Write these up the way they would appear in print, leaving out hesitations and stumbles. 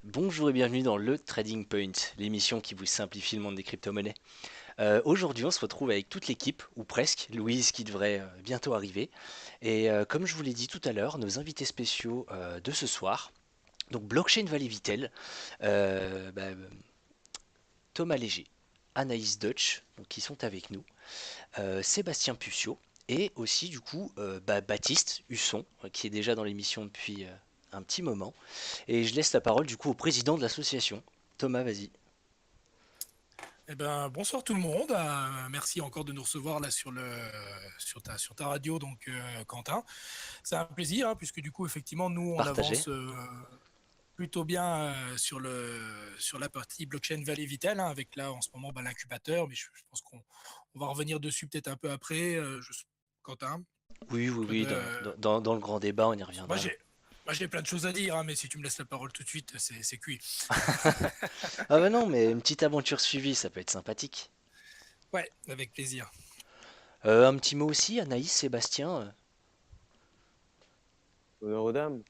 Bonjour et bienvenue dans le Trading Point, l'émission qui vous simplifie le monde des crypto-monnaies. Aujourd'hui, on se retrouve avec toute l'équipe, ou presque, Louise qui devrait bientôt arriver. Et comme je vous l'ai dit tout à l'heure, nos invités spéciaux de ce soir, donc Blockchain Valley Vitel, Thomas Léger, Anaïs Deutsch, donc, qui sont avec nous, Sébastien Puccio, et aussi du coup Baptiste Husson, qui est déjà dans l'émission depuis un petit moment. Et je laisse la parole du coup au président de l'association. Thomas, vas-y. Eh ben, bonsoir tout le monde. Merci encore de nous recevoir là sur ta radio, donc Quentin. C'est un plaisir, hein, puisque du coup, effectivement, nous, on Partagez. avance plutôt bien sur la partie blockchain Valley Vitel, hein, avec là en ce moment l'incubateur, mais je pense qu'on va revenir dessus peut-être un peu après. Quentin, Oui, oui, toi oui, dans le grand débat, on y moi reviendra. j'ai plein de choses à dire, hein, mais si tu me laisses la parole tout de suite, c'est cuit. Ah bah non, mais une petite aventure suivie, ça peut être sympathique. Ouais, avec plaisir. Un petit mot aussi, Anaïs, Sébastien. Honneur aux dames.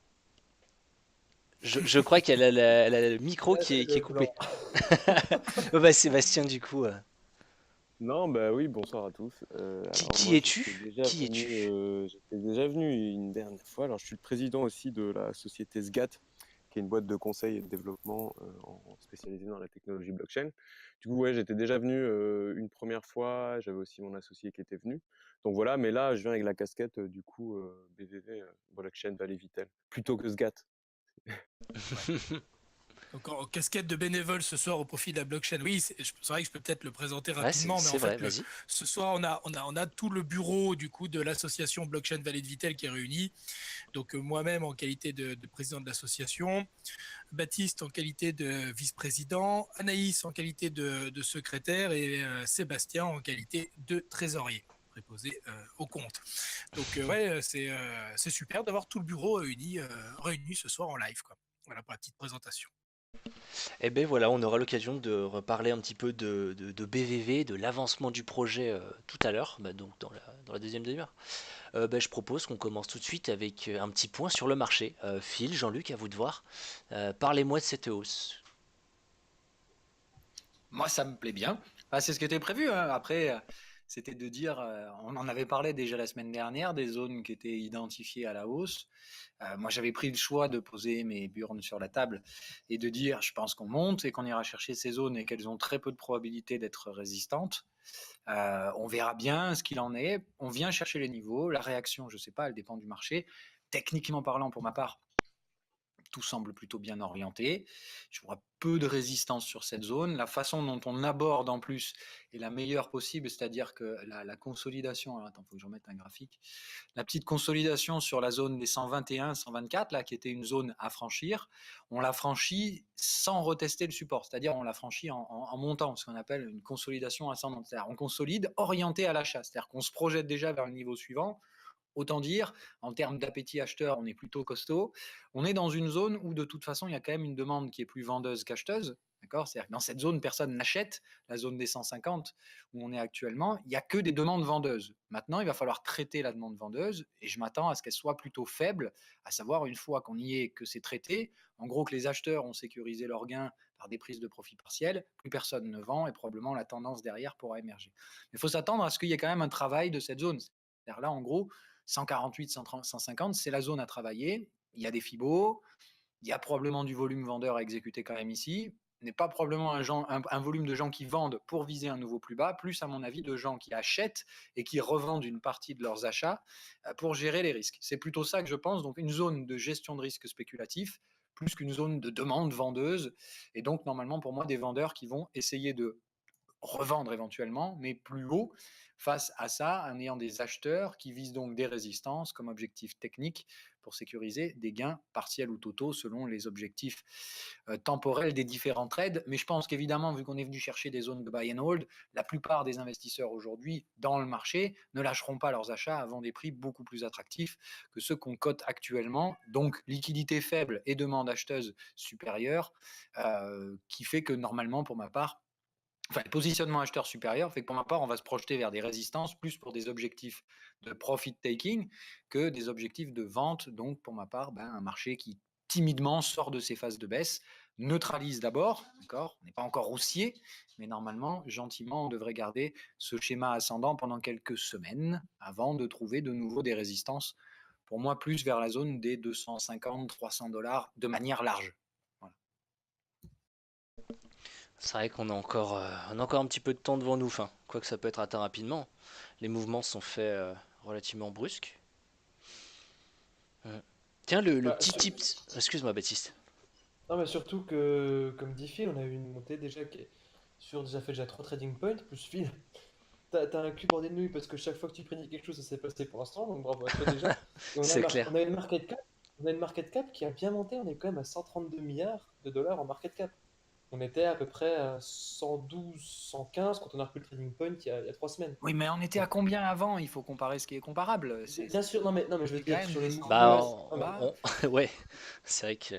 Je crois qu'elle a, elle a le micro qui est Le coupé. blanc. Oh bah Sébastien, du coup, Non, bah oui, bonsoir à tous. Alors qui moi, es-tu? Qui es-tu? j'étais déjà venu une dernière fois. Alors je suis le président aussi de la société SGAT, qui est une boîte de conseil et de développement spécialisée dans la technologie blockchain. Du coup, ouais, j'étais déjà venu une première fois. J'avais aussi mon associé qui était venu. Donc voilà, mais là, je viens avec la casquette du coup BVV, Blockchain Valley Vitel, plutôt que SGAT. Ouais. Donc en casquette de bénévole ce soir au profit de la blockchain. Oui, c'est vrai que je peux peut-être le présenter Ouais, rapidement, mais c'est en vrai, fait, vas-y. ce soir, on a tout le bureau du coup de l'association Blockchain Vallée de Vitel qui est réuni. Donc moi-même en qualité de président de l'association, Baptiste en qualité de vice-président, Anaïs en qualité de secrétaire et Sébastien en qualité de trésorier préposé au compte. Donc ouais, c'est super d'avoir tout le bureau réuni ce soir en live, quoi. Voilà pour la petite présentation. Et ben voilà, on aura l'occasion de reparler un petit peu de BVV, de l'avancement du projet tout à l'heure, bah, donc dans la deuxième demi-heure. Je propose qu'on commence tout de suite avec un petit point sur le marché. Phil, Jean-Luc, à vous de voir. Parlez-moi de cette hausse. Moi, ça me plaît bien. C'est ce qui était prévu, hein. Après, c'était de dire, on en avait parlé déjà la semaine dernière, des zones qui étaient identifiées à la hausse. Moi, j'avais pris le choix de poser mes burnes sur la table et de dire, je pense qu'on monte et qu'on ira chercher ces zones et qu'elles ont très peu de probabilité d'être résistantes. On verra bien ce qu'il en est. On vient chercher les niveaux. La réaction, je ne sais pas, elle dépend du marché. Techniquement parlant, pour ma part, tout semble plutôt bien orienté. Je vois peu de résistance sur cette zone. La façon dont on aborde en plus est la meilleure possible, c'est-à-dire que la consolidation, alors attends, il faut que je remette un graphique, la petite consolidation sur la zone des 121, 124, là, qui était une zone à franchir, on l'a franchie sans retester le support, c'est-à-dire on l'a franchie en montant, ce qu'on appelle une consolidation ascendante. C'est-à-dire on consolide orienté à l'achat, c'est-à-dire qu'on se projette déjà vers le niveau suivant. Autant dire, en termes d'appétit acheteur, on est plutôt costaud. On est dans une zone où de toute façon, il y a quand même une demande qui est plus vendeuse qu'acheteuse. D'accord. C'est-à-dire que dans cette zone, personne n'achète, la zone des 150 où on est actuellement, il n'y a que des demandes vendeuses. Maintenant, il va falloir traiter la demande vendeuse et je m'attends à ce qu'elle soit plutôt faible, à savoir une fois qu'on y est, que c'est traité, en gros que les acheteurs ont sécurisé leurs gains par des prises de profit partielles, plus personne ne vend et probablement la tendance derrière pourra émerger. Mais il faut s'attendre à ce qu'il y ait quand même un travail de cette zone. C'est-à-dire là, en gros, 148, 130, 150, c'est la zone à travailler. Il y a des fibos, il y a probablement du volume vendeur à exécuter quand même ici. Il n'est pas probablement un volume de gens qui vendent pour viser un nouveau plus bas, plus à mon avis de gens qui achètent et qui revendent une partie de leurs achats pour gérer les risques. C'est plutôt ça que je pense. Donc une zone de gestion de risque spéculatif plus qu'une zone de demande vendeuse. Et donc normalement pour moi des vendeurs qui vont essayer de revendre éventuellement, mais plus haut. Face à ça, en ayant des acheteurs qui visent donc des résistances comme objectif technique pour sécuriser des gains partiels ou totaux selon les objectifs temporels des différents trades. Mais je pense qu'évidemment, vu qu'on est venu chercher des zones de buy and hold, la plupart des investisseurs aujourd'hui dans le marché ne lâcheront pas leurs achats avant des prix beaucoup plus attractifs que ceux qu'on cote actuellement. Donc liquidité faible et demande acheteuse supérieure, qui fait que normalement, pour ma part, enfin, le positionnement acheteur supérieur fait que pour ma part, on va se projeter vers des résistances plus pour des objectifs de profit taking que des objectifs de vente. Donc, pour ma part, un marché qui timidement sort de ses phases de baisse neutralise d'abord, d'accord? On n'est pas encore haussier, mais normalement, gentiment, on devrait garder ce schéma ascendant pendant quelques semaines avant de trouver de nouveau des résistances. Pour moi, plus vers la zone des 250-300 $ de manière large. Voilà. C'est vrai on a encore un petit peu de temps devant nous, enfin, quoique ça peut être atteint rapidement. Les mouvements sont faits relativement brusques. Mm. Tiens, le Bah, petit tip. Excuse-moi, Baptiste. non, mais surtout que, comme dit Phil, on a eu une montée déjà qui est sur déjà 3 trading points, plus Phil. T'as un cul bordé de nouilles parce que chaque fois que tu prédis quelque chose, ça s'est passé pour l'instant, donc bravo à toi déjà. Et C'est clair. on a une market cap qui a bien monté, on est quand même à 132 milliards de dollars en market cap. On était à peu près à 112, 115 quand on a repris le trading point il y a 3 semaines. Oui, mais on était à Donc, combien avant? Il faut comparer ce qui est comparable. bien sûr, non mais je veux C'est quand dire, même sur les descendu Bah, mouvements, assez non, mais bas. ouais, c'est vrai que.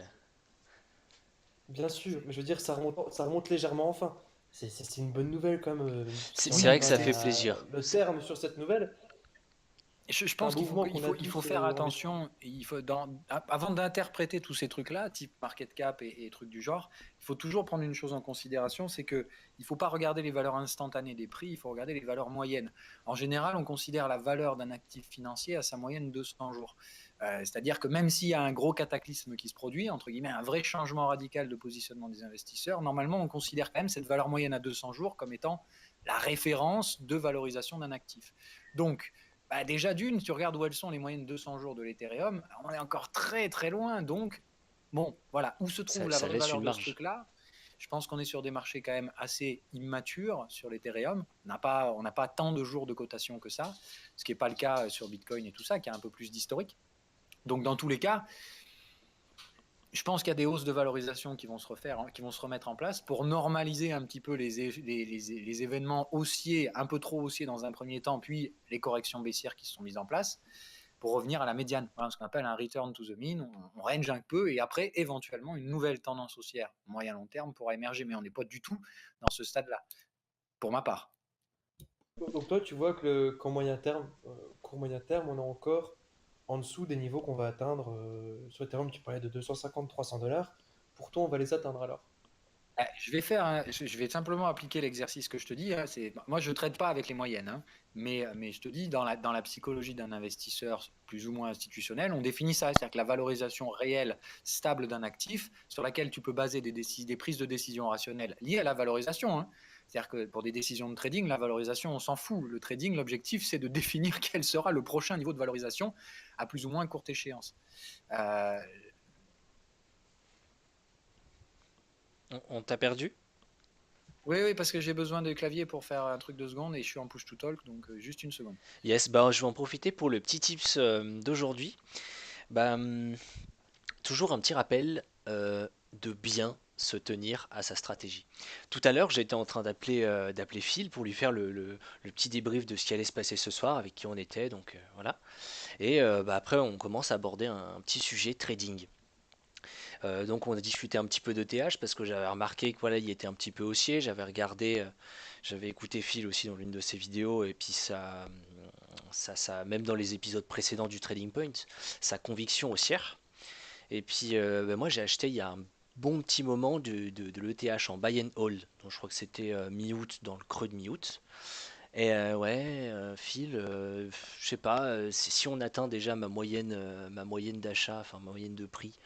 bien sûr, mais je veux dire, ça remonte légèrement enfin. C'est une bonne nouvelle quand même, si on C'est Oui, vrai n'aime que pas ça fait plaisir. le terme sur cette nouvelle. Je C'est un pense qu'il faut, mouvement qu'on a il faut tous faire envie de voir. attention. Avant d'interpréter tous ces trucs-là, type market cap et trucs du genre, il faut toujours prendre une chose en considération, c'est que il faut pas regarder les valeurs instantanées des prix, il faut regarder les valeurs moyennes. En général, on considère la valeur d'un actif financier à sa moyenne de 100 jours. C'est-à-dire que même s'il y a un gros cataclysme qui se produit, entre guillemets, un vrai changement radical de positionnement des investisseurs, normalement, on considère quand même cette valeur moyenne à 200 jours comme étant la référence de valorisation d'un actif. Donc, bah déjà d'une, tu regardes où elles sont les moyennes 200 jours de l'Ethereum, on est encore très très loin. Donc, bon, voilà, où se trouve la Ça vraie laisse valeur une de ce marge. truc-là? Je pense qu'on est sur des marchés quand même assez immatures sur l'Ethereum. On n'a pas tant de jours de cotation que ça, ce qui n'est pas le cas sur Bitcoin et tout ça, qui a un peu plus d'historique. Donc, dans tous les cas, je pense qu'il y a des hausses de valorisation qui vont se refaire, hein, qui vont se remettre en place pour normaliser un petit peu les événements haussiers, un peu trop haussiers dans un premier temps, puis les corrections baissières qui se sont mises en place, pour revenir à la médiane. Voilà ce qu'on appelle un return to the mean. On range un peu et après, éventuellement, une nouvelle tendance haussière moyen-long terme pourra émerger, mais on n'est pas du tout dans ce stade-là, pour ma part. Donc toi, tu vois qu'en court moyen terme, on est encore en dessous des niveaux qu'on va atteindre sur Ethereum. Tu parlais de 250-300 dollars. Pourtant, on va les atteindre alors. Je vais simplement appliquer l'exercice que je te dis, hein. Moi, je ne traite pas avec les moyennes, hein, mais je te dis, dans la psychologie d'un investisseur plus ou moins institutionnel, on définit ça, c'est-à-dire que la valorisation réelle, stable d'un actif, sur laquelle tu peux baser des prises de décision rationnelles liées à la valorisation, hein. C'est-à-dire que pour des décisions de trading, la valorisation, on s'en fout. Le trading, l'objectif, c'est de définir quel sera le prochain niveau de valorisation à plus ou moins courte échéance. Euh, On t'a perdu? Oui, parce que j'ai besoin de clavier pour faire un truc de seconde et je suis en push to talk, donc juste une seconde. Yes, bah je vais en profiter pour le petit tips d'aujourd'hui. Bah, toujours un petit rappel de bien se tenir à sa stratégie. Tout à l'heure, j'étais en train d'appeler Phil pour lui faire le petit débrief de ce qui allait se passer ce soir, avec qui on était, donc voilà. Et bah, après, on commence à aborder un petit sujet trading. Donc on a discuté un petit peu de TH parce que j'avais remarqué que voilà, il était un petit peu haussier. J'avais écouté Phil aussi dans l'une de ses vidéos et puis même dans les épisodes précédents du Trading Point, sa conviction haussière. Et puis bah, moi j'ai acheté il y a un bon petit moment de l'ETH en buy and hold, donc je crois que c'était mi-août, dans le creux de mi-août. Et ouais, Phil, je sais pas, si on atteint déjà ma moyenne d'achat, enfin ma moyenne de prix,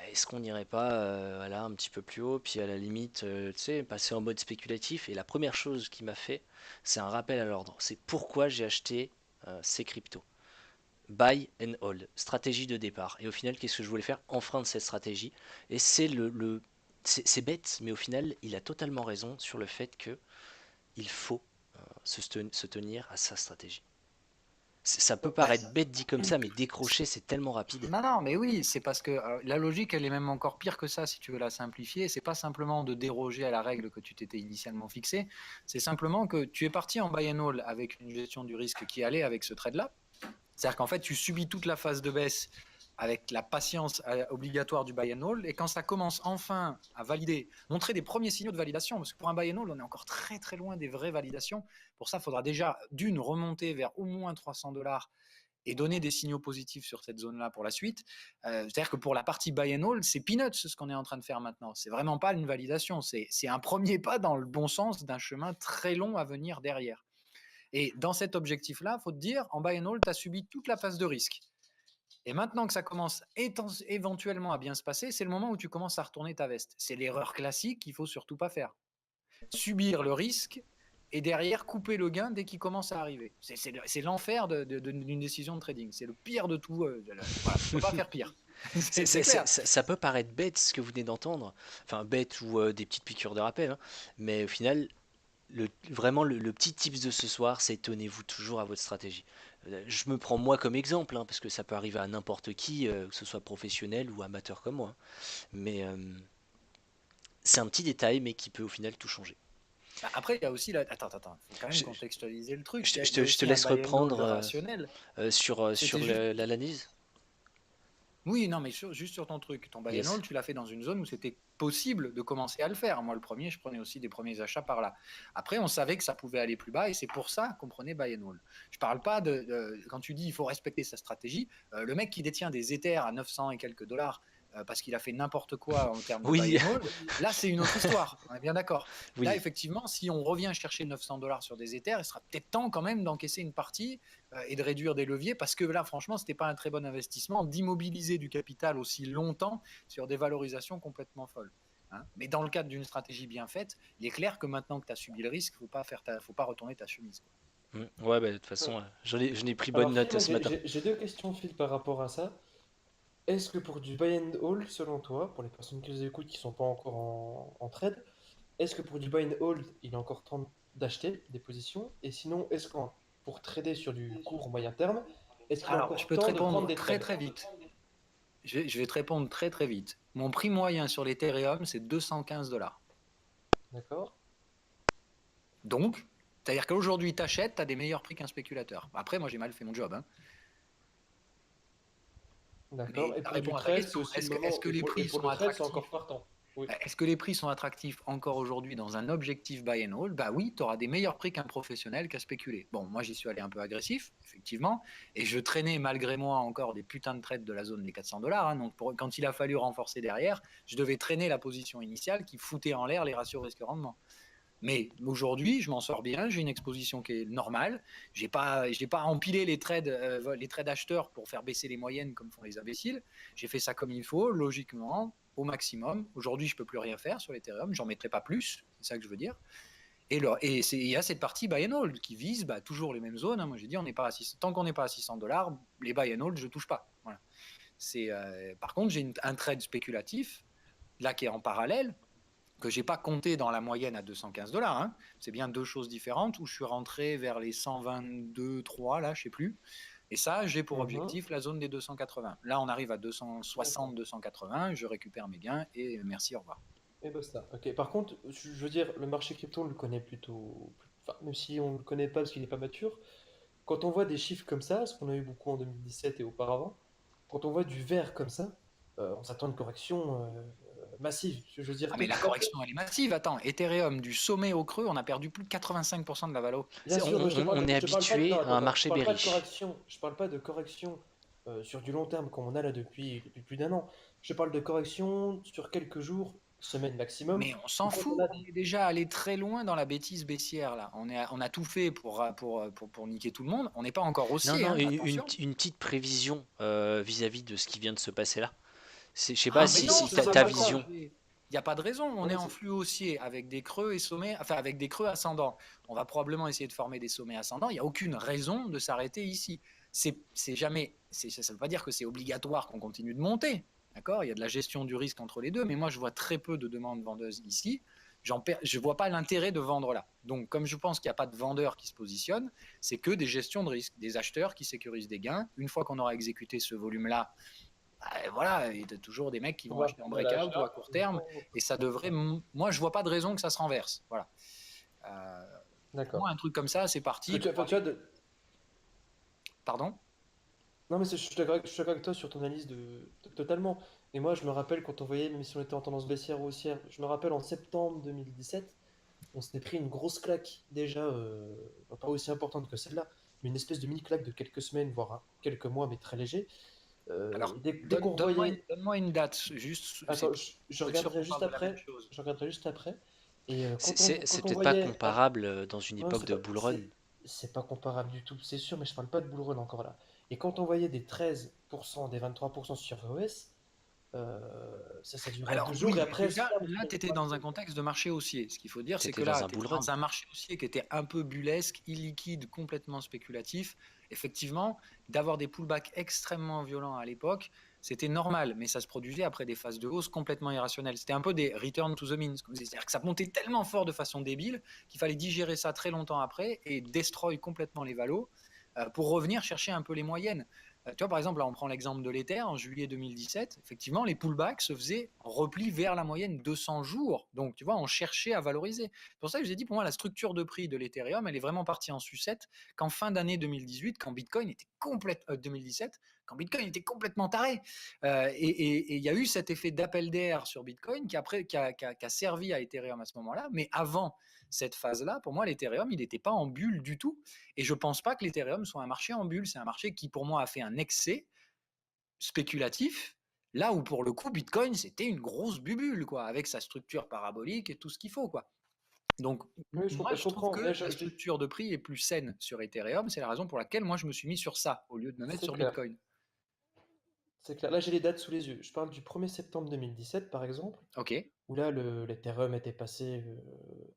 est-ce qu'on n'irait pas voilà, un petit peu plus haut, puis à la limite, tu sais, passer en mode spéculatif. Et la première chose qui m'a fait, c'est un rappel à l'ordre. C'est pourquoi j'ai acheté ces cryptos. Buy and hold, stratégie de départ. Et au final, qu'est-ce que je voulais faire? Enfreindre cette stratégie. Et c'est bête, mais au final, il a totalement raison sur le fait que il faut se tenir à sa stratégie. Ça peut paraître bête dit comme ça, mais décrocher, c'est tellement rapide. Non, mais oui, c'est parce que la logique, elle est même encore pire que ça, si tu veux la simplifier. C'est pas simplement de déroger à la règle que tu t'étais initialement fixée, c'est simplement que tu es parti en buy and hold avec une gestion du risque qui allait avec ce trade-là. C'est-à-dire qu'en fait, tu subis toute la phase de baisse avec la patience obligatoire du buy and hold, et quand ça commence enfin à valider, montrer des premiers signaux de validation, parce que pour un buy and hold, on est encore très très loin des vraies validations. Pour ça, il faudra déjà d'une remonter vers au moins 300 dollars et donner des signaux positifs sur cette zone-là pour la suite. C'est-à-dire que pour la partie buy and hold, c'est peanuts ce qu'on est en train de faire maintenant. C'est vraiment pas une validation, c'est un premier pas dans le bon sens d'un chemin très long à venir derrière. Et dans cet objectif-là, il faut te dire, en buy and hold, tu as subi toute la phase de risque. Et maintenant que ça commence éventuellement à bien se passer, c'est le moment où tu commences à retourner ta veste. C'est l'erreur classique qu'il faut surtout pas faire. Subir le risque et derrière couper le gain dès qu'il commence à arriver. C'est l'enfer d'une décision de trading. C'est le pire de tout. Voilà, faut pas faire pire. C'est clair. Ça peut paraître bête ce que vous venez d'entendre, enfin bête ou des petites piqûres de rappel, hein, mais au final, vraiment le petit tips de ce soir, c'est tenez-vous toujours à votre stratégie. Je me prends moi comme exemple, hein, parce que ça peut arriver à n'importe qui, que ce soit professionnel ou amateur comme moi, hein. Mais c'est un petit détail, mais qui peut au final tout changer. Après, il y a aussi la... Attends, faut quand même Je, contextualiser le truc. je te, Il je y a te- je te aussi un laisse buy and hold reprendre rationnel. sur C'était juste... l'analyse. Oui, non, mais juste sur ton truc. Ton buy and Yes. hold, tu l'as fait dans une zone où c'était possible de commencer à le faire. Moi, le premier, je prenais aussi des premiers achats par là. Après, on savait que ça pouvait aller plus bas et c'est pour ça qu'on prenait buy and hold. Je parle pas quand tu dis il faut respecter sa stratégie, le mec qui détient des Ethers à 900 et quelques dollars parce qu'il a fait n'importe quoi en termes de buy Oui, and hold, là, c'est une autre histoire. On est bien d'accord. Là, oui, effectivement, si on revient chercher 900 dollars sur des Ethers, il sera peut-être temps quand même d'encaisser une partie et de réduire des leviers parce que là, franchement, c'était pas un très bon investissement d'immobiliser du capital aussi longtemps sur des valorisations complètement folles. Hein. Mais dans le cadre d'une stratégie bien faite, il est clair que maintenant que tu as subi le risque, faut pas retourner ta chemise. Quoi. Ouais, bah, de toute façon, je n'ai pris bonne Alors, note Phil, moi ce matin. j'ai deux questions, Phil, par rapport à ça. Est-ce que pour du buy and hold, selon toi, pour les personnes qui nous écoutent qui sont pas encore en trade, est-ce que pour du buy and hold, il est encore temps d'acheter des positions? Et sinon, est-ce que pour trader sur du court ou moyen terme, est-ce qu'il est Alors, je encore peux te temps de prendre répondre des très trades? très vite. Je vais te répondre très très vite. Mon prix moyen sur l'Ethereum, c'est 215 dollars. D'accord? Donc, c'est-à-dire qu'aujourd'hui, tu achètes, tu as des meilleurs prix qu'un spéculateur. Après, moi, j'ai mal fait mon job. Hein. D'accord. Mais Et ça pour du répond à ta trade, c'est question. aussi le Est-ce moment. que Et les prix pour sont le trade, c'est attractifs? encore partant. Oui. Est-ce que les prix sont attractifs encore aujourd'hui dans un objectif buy and hold? Bah oui, tu auras des meilleurs prix qu'un professionnel qui a spéculé. Bon, moi j'y suis allé un peu agressif, effectivement, et je traînais malgré moi encore des putains de trades de la zone des 400 dollars. Hein, donc quand il a fallu renforcer derrière, je devais traîner la position initiale qui foutait en l'air les ratios risque-rendement. Mais aujourd'hui, je m'en sors bien, j'ai une exposition qui est normale, j'ai pas empilé les trades acheteurs pour faire baisser les moyennes comme font les imbéciles. J'ai fait ça comme il faut, logiquement, au maximum. Aujourd'hui, je peux plus rien faire sur l'Ethereum, j'en mettrai pas plus, c'est ça que je veux dire. Et il y a cette partie buy and hold qui vise toujours les mêmes zones. Hein. Moi, j'ai dit, tant qu'on n'est pas à 600 dollars, les buy and hold, je touche pas. Voilà. Par contre, j'ai un trade spéculatif là qui est en parallèle que j'ai pas compté dans la moyenne à 215 dollars. Hein. C'est bien deux choses différentes où je suis rentré vers les 122,3 là, je sais plus. Et ça, j'ai pour objectif la zone des 280. Là, on arrive à 260, 280, je récupère mes gains et merci, au revoir. Et basta. Ok. Par contre, je veux dire, le marché crypto, on le connaît plutôt. Enfin, même si on le connaît pas parce qu'il n'est pas mature, quand on voit des chiffres comme ça, ce qu'on a eu beaucoup en 2017 et auparavant, quand on voit du vert comme ça, on s'attend à une correction massive. Je veux dire, Ah, mais la correction, elle est massive. Attends, Ethereum, du sommet au creux, on a perdu plus de 85% de la valo. Bien sûr, mais On est habitué à un marché je parle pas de bearish. correction. Je parle pas de correction sur du long terme comme on a là depuis plus d'un an. Je parle de correction sur quelques jours, semaines maximum. Mais on s'en fout, on est déjà allé très loin dans la bêtise baissière là. On a tout fait pour niquer tout le monde. On n'est pas encore haussier. Non, Hein, attention. une petite prévision vis-à-vis de ce qui vient de se passer là. Je sais Ah, pas mais si, non, si ça ta va vision. changer. Il n'y a pas de raison. On est en flux haussier avec des creux et sommets, enfin avec des creux ascendants. On va probablement essayer de former des sommets ascendants. Il n'y a aucune raison de s'arrêter ici. Ça ne veut pas dire que c'est obligatoire qu'on continue de monter. D'accord? Il y a de la gestion du risque entre les deux, mais moi je vois très peu de demandes vendeuses ici. Je ne vois pas l'intérêt de vendre là. Donc, comme je pense qu'il n'y a pas de vendeurs qui se positionnent, c'est que des gestions de risque, des acheteurs qui sécurisent des gains. Une fois qu'on aura exécuté ce volume-là, voilà, il y a toujours des mecs qui vont acheter en breakout ou à court terme, et ça devrait. Moi, je vois pas de raison que ça se renverse. Voilà. D'accord. Moi, un truc comme ça, c'est parti. Pardon? Non, mais je suis d'accord avec toi sur ton analyse totalement. Et moi, je me rappelle quand on voyait, même si on était en tendance baissière ou haussière, je me rappelle en septembre 2017, on s'était pris une grosse claque déjà, pas aussi importante que celle-là, mais une espèce de mini claque de quelques semaines, voire quelques mois, mais très léger. Alors, Dès qu'on revoyait. donne-moi une date, juste, Attends, pour être sûr qu'on parle de la même après. chose. Je regarderai juste après. Et C'est quand on peut-être pas voyait. comparable dans une Non, époque de bull run. c'est pas comparable du tout, c'est sûr, mais je parle pas de bull run encore là. Et quand on voyait des 13%, des 23% sur VOS, ça durait Alors 2 jours et oui, après, là tu étais dans un contexte de marché haussier. Ce qu'il faut dire, c'est que T'étais dans là, un tu bull étais run. dans un marché haussier qui était un peu bullesque, illiquide, complètement spéculatif. Effectivement, d'avoir des pullbacks extrêmement violents à l'époque, c'était normal, mais ça se produisait après des phases de hausse complètement irrationnelles. C'était un peu des return to the mean. C'est-à-dire que ça montait tellement fort de façon débile qu'il fallait digérer ça très longtemps après et destroy complètement les valos pour revenir chercher un peu les moyennes. Tu vois, par exemple, là, on prend l'exemple de l'Ether en juillet 2017. Effectivement, les pullbacks se faisaient en repli vers la moyenne 200 jours. Donc, tu vois, on cherchait à valoriser. C'est pour ça que j'ai dit, pour moi, la structure de prix de l'Ethereum, elle est vraiment partie en sucette qu'en fin d'année 2018, quand Bitcoin était 2017, quand Bitcoin était complètement taré. Et il y a eu cet effet d'appel d'air sur Bitcoin qui a servi à Ethereum à ce moment-là. Mais avant cette phase-là, pour moi, l'Ethereum, il n'était pas en bulle du tout. Et je ne pense pas que l'Ethereum soit un marché en bulle. C'est un marché qui, pour moi, a fait un excès spéculatif, là où, pour le coup, Bitcoin, c'était une grosse bubule, quoi, avec sa structure parabolique et tout ce qu'il faut, quoi. Donc, oui, moi, je trouve comprends. que la structure de prix est plus saine sur Ethereum. C'est la raison pour laquelle moi, je me suis mis sur ça, au lieu de me mettre C'est sur clair. Bitcoin. C'est clair. Là, j'ai les dates sous les yeux. Je parle du 1er septembre 2017, par exemple, OK. où là, l'Ethereum était passé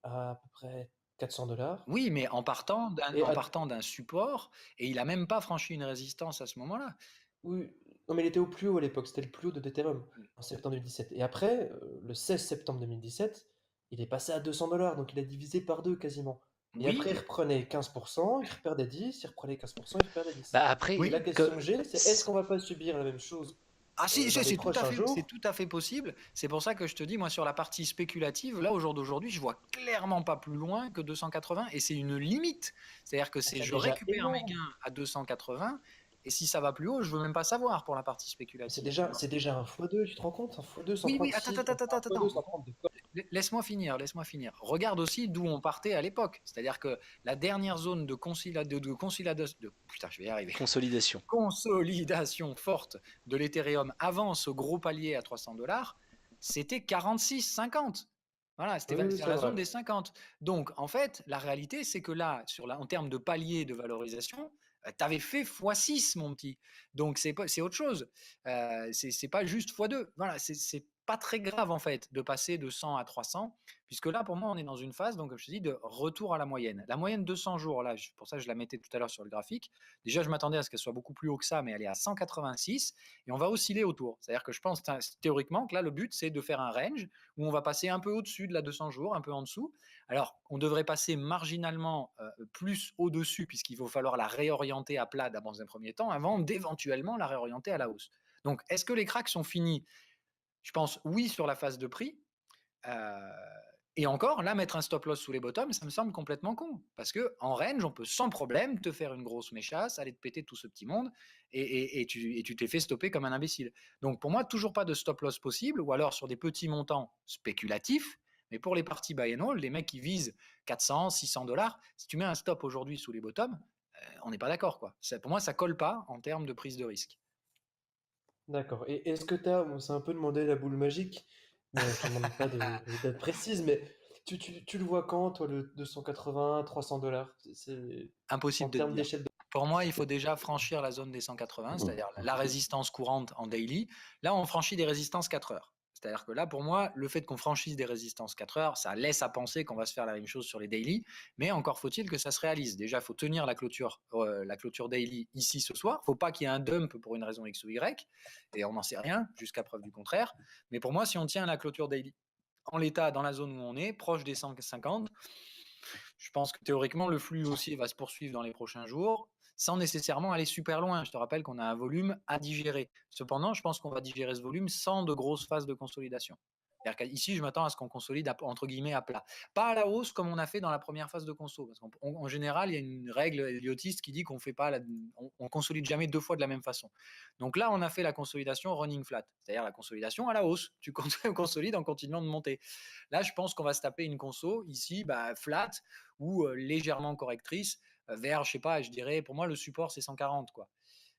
à peu près 400 $. Oui, mais en partant Et d'un support, et il n'a même pas franchi une résistance à ce moment-là. oui, non, mais il était au plus haut à l'époque. C'était le plus haut de d'Ethereum en septembre 2017. Et après, le 16 septembre 2017, il est passé à 200 $. Donc, il a divisé par deux quasiment. Et après, il Oui, reprenait 15%, il reperdait 10, il reprenait 15%, il reperdait 10. Bah Et la après, question que j'ai, c'est est-ce qu'on va pas subir la même chose ah si, dans les c'est prochains jours? tout à fait possible. C'est pour ça que je te dis, moi, sur la partie spéculative, là, au jour d'aujourd'hui, je vois clairement pas plus loin que 280 et c'est une limite. C'est-à-dire que C'est je déjà récupère mes énorme. gains à 280 et si ça va plus haut, je veux même pas savoir pour la partie spéculative. C'est déjà un x2, tu te rends compte? Un x2 sans Oui, oui, prendre attends, 6, attends, attends, un x2 attends. sans prendre de quoi? Laisse-moi finir, laisse-moi finir. Regarde aussi d'où on partait à l'époque. C'est-à-dire que la dernière zone putain, je vais y arriver. consolidation. Consolidation forte de l'Ethereum avant ce gros palier à 300 $, c'était 46,50. Voilà, c'était Oui, vers c'est la zone vrai. des 50. Donc, en fait, la réalité, c'est que là, en termes de palier de valorisation, tu avais fait x6, mon petit. Donc, c'est autre chose. C'est pas juste x2. Voilà, c'est pas très grave, en fait, de passer de 100 à 300, puisque là, pour moi, on est dans une phase, donc, comme je te dis, de retour à la moyenne. La moyenne 200 jours, là, pour ça, je la mettais tout à l'heure sur le graphique. Déjà, je m'attendais à ce qu'elle soit beaucoup plus haut que ça, mais elle est à 186 et on va osciller autour. C'est-à-dire que je pense théoriquement que là, le but, c'est de faire un range où on va passer un peu au-dessus de la 200 jours, un peu en dessous. Alors, on devrait passer marginalement plus au-dessus, puisqu'il va falloir la réorienter à plat dans un premier temps, avant d'éventuellement la réorienter à la hausse. Donc, est-ce que les cracks sont finis? Je pense oui sur la phase de prix. Euh, et encore, là, mettre un stop loss sous les bottoms, ça me semble complètement con. Parce que en range, on peut sans problème te faire une grosse méchasse, aller te péter tout ce petit monde, et tu t'es fait stopper comme un imbécile. Donc pour moi, toujours pas de stop loss possible, ou alors sur des petits montants spéculatifs. Mais pour les parties buy and hold, les mecs qui visent 400, 600 $, si tu mets un stop aujourd'hui sous les bottoms, on n'est pas d'accord, quoi. Pour moi, ça colle pas en termes de prise de risque. D'accord. Et est-ce que on s'est un peu demandé la boule magique, mais je te demande pas de date précise, mais tu le vois quand, toi, le 280, 300 $? C'est en Impossible de te termes dire. d'échelle de. Pour moi, il faut déjà franchir la zone des 180, c'est-à-dire la résistance courante en daily. Là, on franchit des résistances 4 heures. C'est-à-dire que là, pour moi, le fait qu'on franchisse des résistances 4 heures, ça laisse à penser qu'on va se faire la même chose sur les daily, mais encore faut-il que ça se réalise. Déjà, il faut tenir la clôture daily ici ce soir. Il ne faut pas qu'il y ait un dump pour une raison X ou Y, et on n'en sait rien, jusqu'à preuve du contraire. Mais pour moi, si on tient la clôture daily en l'état, dans la zone où on est, proche des 150, je pense que théoriquement, le flux haussier va se poursuivre dans les prochains jours, sans nécessairement aller super loin. Je te rappelle qu'on a un volume à digérer. Cependant, je pense qu'on va digérer ce volume sans de grosses phases de consolidation. Ici, je m'attends à ce qu'on consolide entre guillemets à plat. Pas à la hausse comme on a fait dans la première phase de conso. Parce qu'en général, il y a une règle éliotiste qui dit qu'on fait pas on consolide jamais deux fois de la même façon. Donc là, on a fait la consolidation running flat, c'est-à-dire la consolidation à la hausse. Tu consolides en continuant de monter. Là, je pense qu'on va se taper une conso ici, flat ou légèrement correctrice vers, je sais pas, je dirais, pour moi, le support, c'est 140, quoi.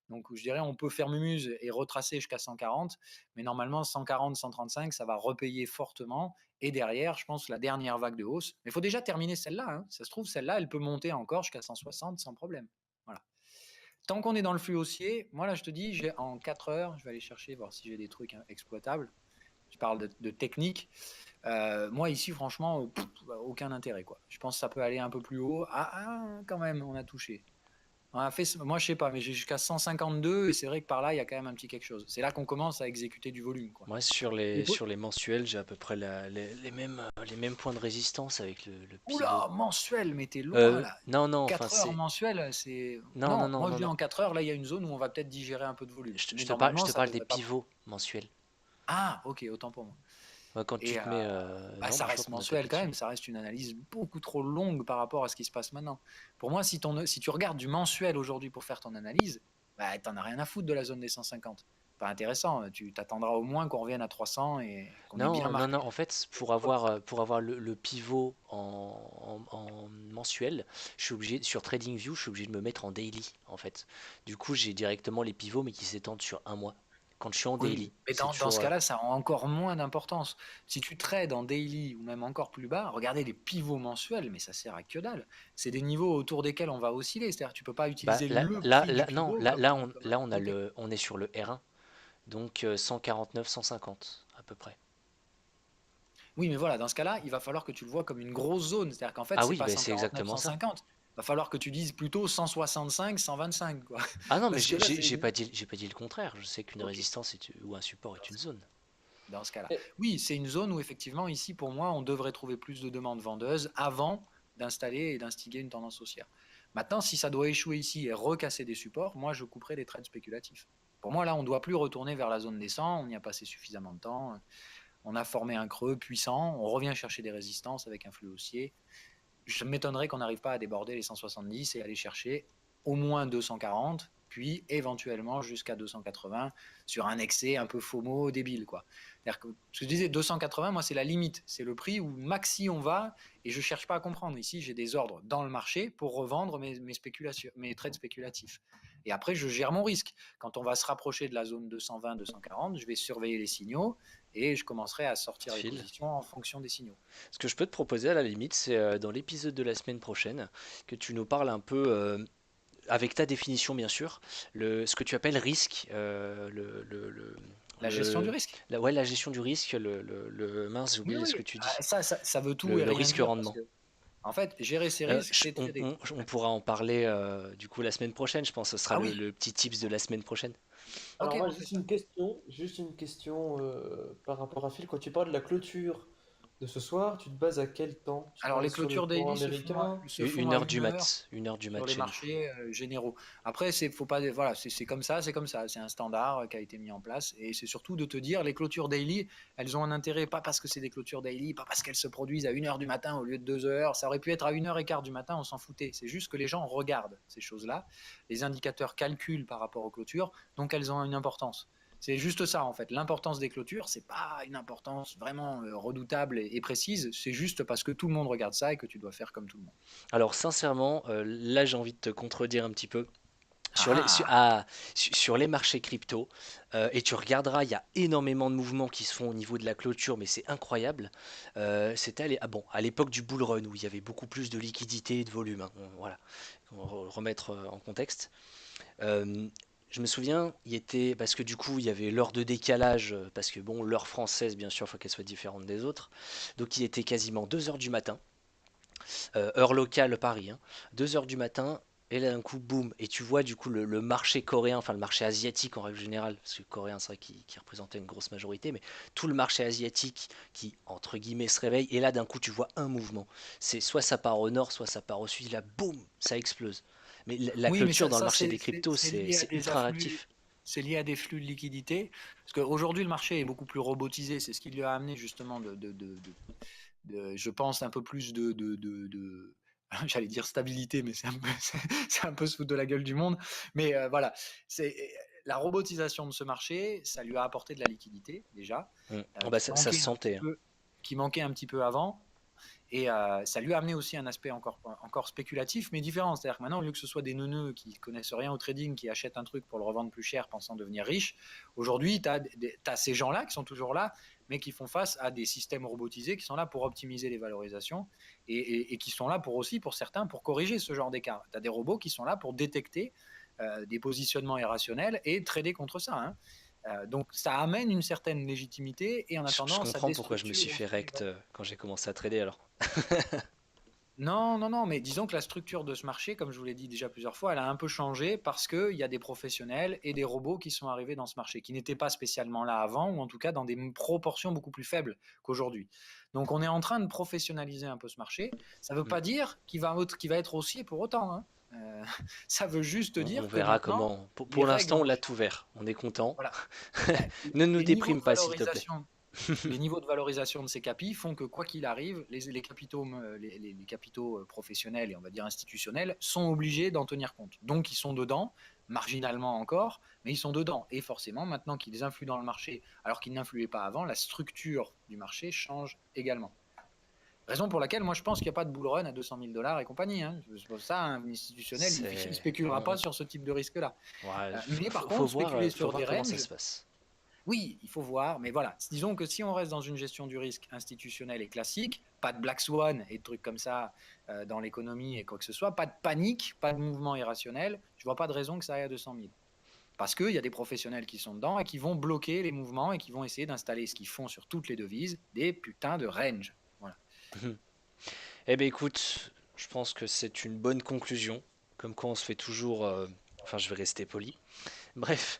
Donc, je dirais, on peut faire mumuse et retracer jusqu'à 140, mais normalement, 140, 135, ça va repayer fortement. Et derrière, je pense, la dernière vague de hausse. Mais il faut déjà terminer celle-là, hein. Ça se trouve, celle-là, elle peut monter encore jusqu'à 160 sans problème. Voilà. Tant qu'on est dans le flux haussier, moi, là, je te dis, j'ai en 4 heures, je vais aller chercher, voir si j'ai des trucs exploitables. Je parle de technique. Moi, ici, franchement, aucun intérêt, quoi. Je pense que ça peut aller un peu plus haut. Quand même, on a touché. On a fait, moi, je sais pas, mais j'ai jusqu'à 152 et c'est vrai que par là, il y a quand même un petit quelque chose. C'est là qu'on commence à exécuter du volume, quoi. Moi, sur les mensuels, j'ai à peu près les mêmes points de résistance avec le pivot. Oula, mensuel, mais t'es loin là. Non, non, enfin, 4 heures c'est. mensuel, c'est. Non, non, Non, non, moi je non, dis non. en 4 heures, là il y a une zone où on va peut-être digérer un peu de volume. Mais Je normalement, te ça parle des devrait pas. pivots mensuels. Ah, ok, autant pour moi. Ouais, quand tu Et te mets. Non, ça bah, je crois reste qu'on a tapé mensuel quand dessus. même, ça reste une analyse beaucoup trop longue par rapport à ce qui se passe maintenant. Pour moi, si tu regardes du mensuel aujourd'hui pour faire ton analyse, bah, t'en as rien à foutre de la zone des 150. Pas intéressant, tu t'attendras au moins qu'on revienne à 300 et qu'on ait bien Non, non, marqué. non. En fait, pour avoir le pivot en mensuel, je suis obligé, sur TradingView, je suis obligé de me mettre en daily, en fait. Du coup, j'ai directement les pivots, mais qui s'étendent sur un mois. Quand je suis en Oui, daily, mais c'est dans ce toujours. cas-là, ça a encore moins d'importance. Si tu trades en daily ou même encore plus bas, regardez les pivots mensuels, mais ça sert à que dalle. C'est des niveaux autour desquels on va osciller. C'est-à-dire que tu peux pas Bah, utiliser le prix du non, pivot comme un là, hypothèque. on est sur le R1, donc 149, 150 à peu près. Oui, mais voilà, dans ce cas-là, il va falloir que tu le vois comme une grosse zone. C'est-à-dire qu'en fait, Ah c'est oui, pas ben c'est 149, exactement ça. 150. Il va falloir que tu dises plutôt 165, 125, quoi. Ah non, mais Parce que là, c'est j'ai pas dit le contraire. Je sais qu'une OK. résistance ou un support est une zone. Dans ce cas-là. Et- Oui, c'est une zone où effectivement, ici, pour moi, on devrait trouver plus de demandes vendeuses avant d'installer et d'instiguer une tendance haussière. Maintenant, si ça doit échouer ici et recasser des supports, moi, je couperai des trades spéculatifs. Pour moi, là, on ne doit plus retourner vers la zone des 100, on y a passé suffisamment de temps, on a formé un creux puissant, on revient chercher des résistances avec un flux haussier. Je m'étonnerais qu'on n'arrive pas à déborder les 170 et aller chercher au moins 240, puis éventuellement jusqu'à 280 sur un excès un peu FOMO débile, quoi. C'est-à-dire que ce que je disais, 280, moi, c'est la limite. C'est le prix où maxi on va et je ne cherche pas à comprendre. Ici, j'ai des ordres dans le marché pour revendre mes trades spéculatifs. Et après, je gère mon risque. Quand on va se rapprocher de la zone 220, 240, je vais surveiller les signaux et je commencerai à sortir les Fil. positions en fonction des signaux. Ce que je peux te proposer à la limite, c'est dans l'épisode de la semaine prochaine que tu nous parles un peu, avec ta définition bien sûr, ce que tu appelles risque, La gestion du risque. ouais, la gestion du risque, mince, j'ai Oui, oublié ce oui. que tu dis, Ça veut tout et le rien risque dire parce rendement. que, en fait, gérer ses risques, c'est trader. On pourra en parler du coup la semaine prochaine, je pense que ce sera Ah oui, le petit tips de la semaine prochaine. Alors ok, moi, on fait ça. juste une question par rapport à Phil. Quand tu parles de la clôture de ce soir, tu te bases à quel temps? Tu te Alors, les bases sur le clôtures temps daily américain? se font Une à heure du 1 heure mat, une heure du sur mat les chez nous. marchés généraux. Après, faut pas, voilà, c'est comme ça, c'est comme ça. C'est un standard qui a été mis en place. Et c'est surtout de te dire, les clôtures daily, elles ont un intérêt, pas parce que c'est des clôtures daily, pas parce qu'elles se produisent à 1 heure du matin au lieu de 2 heures. Ça aurait pu être à 1 h 15 du matin, on s'en foutait. C'est juste que les gens regardent ces choses-là. Les indicateurs calculent par rapport aux clôtures, donc elles ont une importance. C'est juste ça en fait. L'importance des clôtures, c'est pas une importance vraiment redoutable et précise. C'est juste parce que tout le monde regarde ça et que tu dois faire comme tout le monde. Alors sincèrement, là j'ai envie de te contredire un petit peu. Ah, Sur les marchés crypto, et tu regarderas, il y a énormément de mouvements qui se font au niveau de la clôture, mais c'est incroyable. C'était à l'époque du bull run où il y avait beaucoup plus de liquidité et de volume, hein. Voilà, remettre en contexte. Euh, je me souviens, parce que du coup, il y avait l'heure de décalage, parce que bon, l'heure française, bien sûr, il faut qu'elle soit différente des autres. Donc il était quasiment 2 heures du matin, heure locale Paris, hein, 2 heures du matin, et là d'un coup, boum, et tu vois du coup le marché coréen, enfin le marché asiatique en règle générale, parce que le coréen c'est vrai qui représentait une grosse majorité, mais tout le marché asiatique qui, entre guillemets, se réveille, et là d'un coup tu vois un mouvement. C'est soit ça part au nord, soit ça part au sud, là boum, ça explose. Mais la oui, mais clôture dans le ça marché des cryptos, c'est lié à c'est des ultra afflux, réactif. c'est lié à des flux de liquidité. Parce qu'aujourd'hui, le marché est beaucoup plus robotisé. C'est ce qui lui a amené justement je pense, un peu plus j'allais dire stabilité, mais c'est un peu, c'est un peu se foutre de la gueule du monde. Mais voilà, c'est la robotisation de ce marché, ça lui a apporté de la liquidité déjà, Ah bah, ça se qui sentait, hein. manquait un petit peu avant. Et ça lui a amené aussi un aspect encore spéculatif, mais différent. C'est-à-dire que maintenant, au lieu que ce soit des neuneux qui connaissent rien au trading, qui achètent un truc pour le revendre plus cher pensant devenir riche, aujourd'hui, tu as ces gens-là qui sont toujours là, mais qui font face à des systèmes robotisés qui sont là pour optimiser les valorisations et qui sont là aussi, pour certains, pour corriger ce genre d'écart. Tu as des robots qui sont là pour détecter des positionnements irrationnels et trader contre ça. Hein. Donc ça amène une certaine légitimité et en Je attendant, ça comprends pourquoi je me déstructure suis fait aussi. rect quand j'ai commencé à trader alors. Non, mais disons que la structure de ce marché, comme je vous l'ai dit déjà plusieurs fois, elle a un peu changé parce qu'il y a des professionnels et des robots qui sont arrivés dans ce marché, qui n'étaient pas spécialement là avant, ou en tout cas dans des proportions beaucoup plus faibles qu'aujourd'hui. Donc on est en train de professionnaliser un peu ce marché. Ça ne veut Mm. pas dire qu'il va être haussier pour autant. Hein. Ça veut juste On dire que verra maintenant, comment. les Pour règles l'instant, ont on l'a changé. tout vert. On est content. Voilà. Ne nous Les niveaux déprime de pas, s'il te plaît. valorisation les niveaux de valorisation de ces capis font que quoi qu'il arrive, les capitaux, les capitaux professionnels et on va dire institutionnels sont obligés d'en tenir compte. Donc ils sont dedans, marginalement encore, mais ils sont dedans. Et forcément, maintenant qu'ils influent dans le marché, alors qu'ils n'influaient pas avant, la structure du marché change également. Raison pour laquelle moi je pense qu'il n'y a pas de bull run à 200 000 $ et compagnie. Hein. C'est pour ça, un institutionnel, il ne spéculera pas sur ce type de risque-là. Ouais, Mais par faut contre, spéculer faut sur voir des comment ça ranges, se passe. oui, il faut voir, mais voilà. Disons que si on reste dans une gestion du risque institutionnelle et classique, pas de black swan et de trucs comme ça dans l'économie et quoi que ce soit, pas de panique, pas de mouvement irrationnel, je vois pas de raison que ça aille à 200 000. Parce qu'il y a des professionnels qui sont dedans et qui vont bloquer les mouvements et qui vont essayer d'installer ce qu'ils font sur toutes les devises, des putains de range. Voilà. Eh ben écoute, je pense que c'est une bonne conclusion. Comme quoi on se fait toujours... Enfin, je vais rester poli. Bref,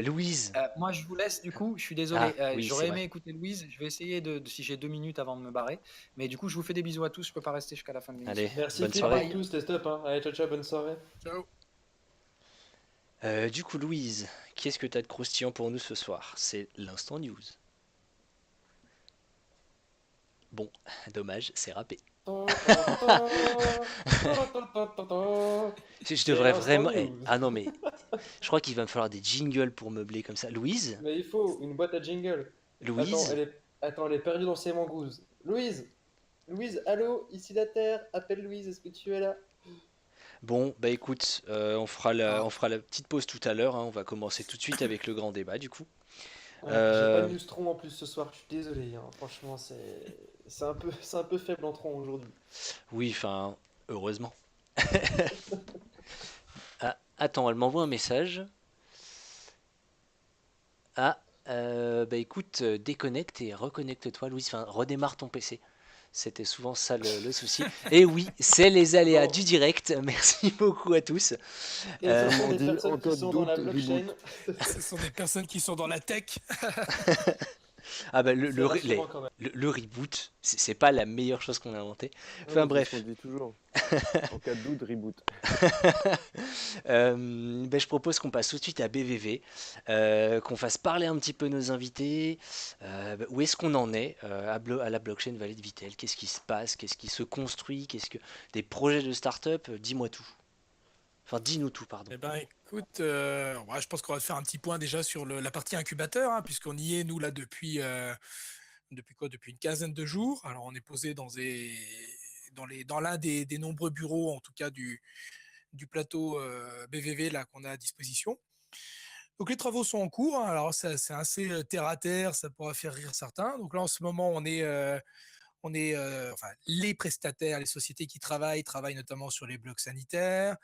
Louise. Moi, je vous laisse du coup. Je suis désolé. Ah oui, c'est J'aurais aimé vrai. écouter Louise. Je vais essayer si j'ai 2 minutes avant de me barrer. Mais du coup, je vous fais des bisous à tous. Je peux pas rester jusqu'à la fin de Allez, l'émission. Merci bonne Phil soirée. pour tout, c'était top. Hein. Allez, ciao, ciao, bonne soirée. Ciao. Du coup, Louise, qu'est-ce que tu as de croustillant pour nous ce soir? C'est l'instant news. Bon, dommage, c'est râpé. Je C'est devrais l'instant vraiment... news. Ah non, mais je crois qu'il va me falloir des jingles pour meubler comme ça. Louise? Mais il faut une boîte à jingle. Attends, Louise? elle est perdue dans ses mangousses. Louise! Louise, allô, ici la Terre, appelle Louise, est-ce que tu es là? Bon, bah écoute, on fera la petite pause tout à l'heure, hein. On va commencer tout de suite avec le grand débat, du coup. Ouais, j'ai pas de Euh, news tronc en plus ce soir, je suis désolé, hein. Franchement, c'est un peu faible en tronc aujourd'hui. oui, enfin, heureusement. Ah, attends, elle m'envoie un message. Ah, bah écoute, déconnecte et reconnecte-toi, Louise. Enfin, redémarre ton PC. C'était souvent ça le souci. Et oui, c'est les aléas Bon, du direct. Merci beaucoup à tous. et ce Euh, sont On des dit en personnes cas qui de sont dans doute, la blockchain. reboot. Ce sont des personnes qui sont dans la tech. ah bah C'est rassurant quand même. le reboot, c'est pas la meilleure chose qu'on a inventée. Ah, Enfin mais c'est ce qu'on bref. dit toujours. En cas de doute, reboot. Ben, je propose qu'on passe tout de suite à BVV, qu'on fasse parler un petit peu nos invités. Ben, où est-ce qu'on en est à la blockchain Vallée de Vitel? Qu'est-ce qui se passe? Qu'est-ce qui se construit? Qu'est-ce que des projets de start-up? Dis-moi tout. Enfin, dis-nous tout, pardon. Eh ben, écoute, ouais, je pense qu'on va faire un petit point déjà sur la partie incubateur, hein, puisqu'on y est, nous, là, depuis quoi? Depuis une quinzaine de jours. Alors, on est posé dans l'un des nombreux bureaux, en tout cas du plateau BVV là, qu'on a à disposition. Donc, les travaux sont en cours. Hein. Alors, c'est assez terre à terre, ça pourra faire rire certains. Donc, là, en ce moment, enfin, les prestataires, les sociétés qui travaillent notamment sur les blocs sanitaires,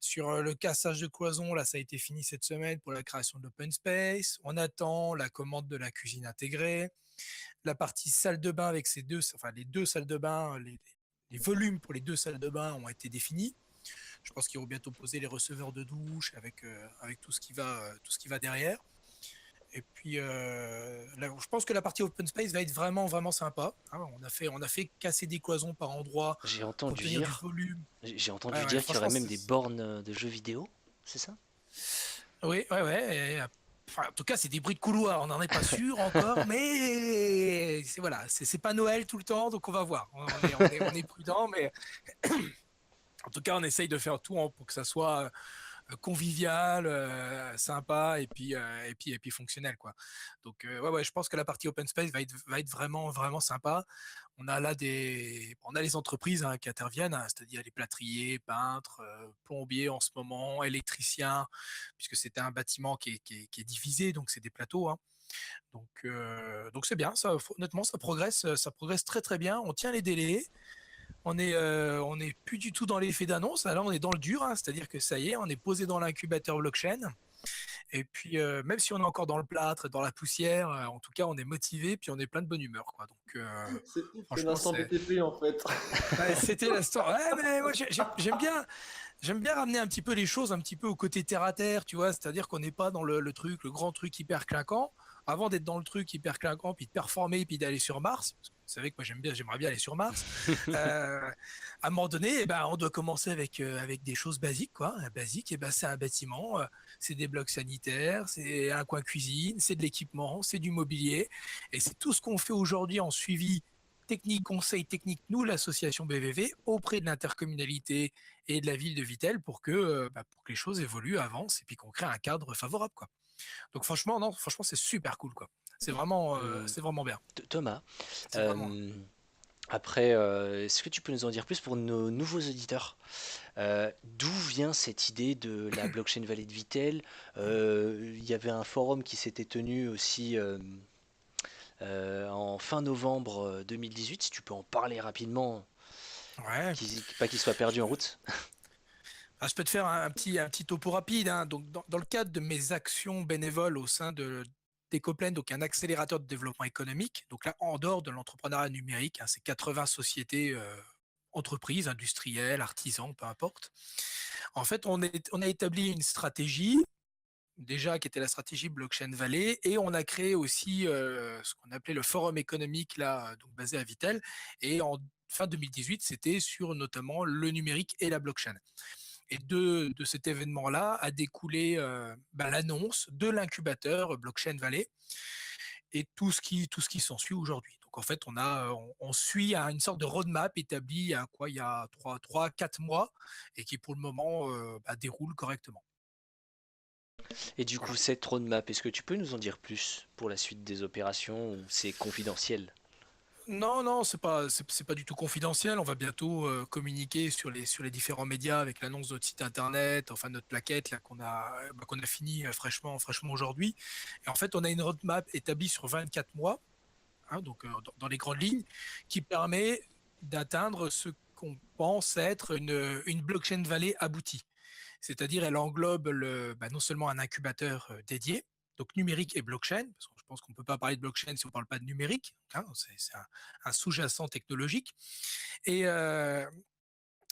sur le cassage de cloisons. Là, ça a été fini cette semaine pour la création de l'open space. On attend la commande de la cuisine intégrée, la partie salle de bain avec les deux salles de bain, les volumes pour les deux salles de bain ont été définis. Je pense qu'ils vont bientôt poser les receveurs de douche avec tout ce qui va derrière. Et puis, là, je pense que la partie open space va être vraiment, vraiment sympa. Hein. On a fait casser des cloisons par endroits J'ai pour entendu obtenir du dire, volume. j'ai Ouais, entendu ouais, dire qu'il y aurait franchement, même des bornes de jeux vidéo, c'est ça? oui, ouais, ouais. Enfin, en tout cas, c'est des bruits de couloir. On n'en est pas sûr encore, mais voilà, c'est pas Noël tout le temps, donc on va voir. On est prudent, mais en tout cas, on essaye de faire tout pour que ça soit convivial, sympa et puis fonctionnel quoi. Donc ouais, je pense que la partie open space va être vraiment vraiment sympa. On a les entreprises hein, qui interviennent, hein, c'est-à-dire les plâtriers, peintres, plombiers en ce moment, électriciens, puisque c'était un bâtiment qui est divisé, donc c'est des plateaux. Hein. Donc c'est bien, ça, honnêtement, ça progresse très très bien. On tient les délais. On est plus du tout dans l'effet d'annonce. Là, on est dans le dur, hein, c'est-à-dire que ça y est, on est posé dans l'incubateur blockchain. Et puis, même si on est encore dans le plâtre, dans la poussière, en tout cas, on est motivé, puis on est plein de bonne humeur, quoi. Donc, C'est franchement, l'instant BTP en fait. ouais, c'était l'instant. Ouais, mais moi, j'aime bien ramener un petit peu les choses, un petit peu au côté terre à terre, tu vois. C'est-à-dire qu'on n'est pas dans le grand truc hyper clinquant. Avant d'être dans le truc hyper clinquant, puis de performer, puis d'aller sur Mars. Parce que vous savez que moi, j'aimerais bien aller sur Mars. À un moment donné, eh ben, on doit commencer avec des choses basiques, quoi. Basique, eh ben, c'est un bâtiment, c'est des blocs sanitaires, c'est un coin cuisine, c'est de l'équipement, c'est du mobilier. Et c'est tout ce qu'on fait aujourd'hui en suivi technique, conseil technique, nous, l'association BVV, auprès de l'intercommunalité et de la ville de Vittel pour que les choses évoluent, avancent et puis qu'on crée un cadre favorable, quoi. Donc franchement, non, franchement, c'est super cool, quoi. Hum, C'est vraiment bien. Thomas, C'est vraiment. euh, après, est-ce que tu peux nous en dire plus pour nos nouveaux auditeurs? D'où vient cette idée de la blockchain Vallée de Vittel? Il y avait un forum qui s'était tenu aussi en fin novembre 2018, si tu peux en parler rapidement, Ouais. pas qu'il soit perdu en route. Ah, je peux te faire un petit topo rapide. Hein. Donc, dans le cadre de mes actions bénévoles au sein d'Ecoplen, donc un accélérateur de développement économique, donc là, en dehors de l'entrepreneuriat numérique, hein, c'est 80 sociétés, entreprises, industrielles, artisans, peu importe. En fait, on a établi une stratégie, déjà qui était la stratégie Blockchain Valley, et on a créé aussi ce qu'on appelait le forum économique, là, donc basé à Vittel. Et en fin 2018, c'était sur notamment le numérique et la blockchain. Et de cet événement-là a découlé l'annonce de l'incubateur Blockchain Valley et tout ce qui s'ensuit aujourd'hui. Donc en fait, on suit à une sorte de roadmap établie il y a 4 mois et qui pour le moment déroule correctement. Et du coup, Voilà. cette roadmap, est-ce que tu peux nous en dire plus pour la suite des opérations ou c'est confidentiel? Non, non, c'est pas du tout confidentiel. On va bientôt communiquer sur les différents médias avec l'annonce de notre site internet, enfin notre plaquette là qu'on a fini fraîchement aujourd'hui. Et en fait, on a une roadmap établie sur 24 mois, hein, donc dans les grandes lignes, qui permet d'atteindre ce qu'on pense être une blockchain valley aboutie. C'est-à-dire, elle englobe non seulement un incubateur dédié, donc numérique et blockchain, parce que je pense qu'on ne peut pas parler de blockchain si on ne parle pas de numérique, hein, c'est un sous-jacent technologique. Et, euh,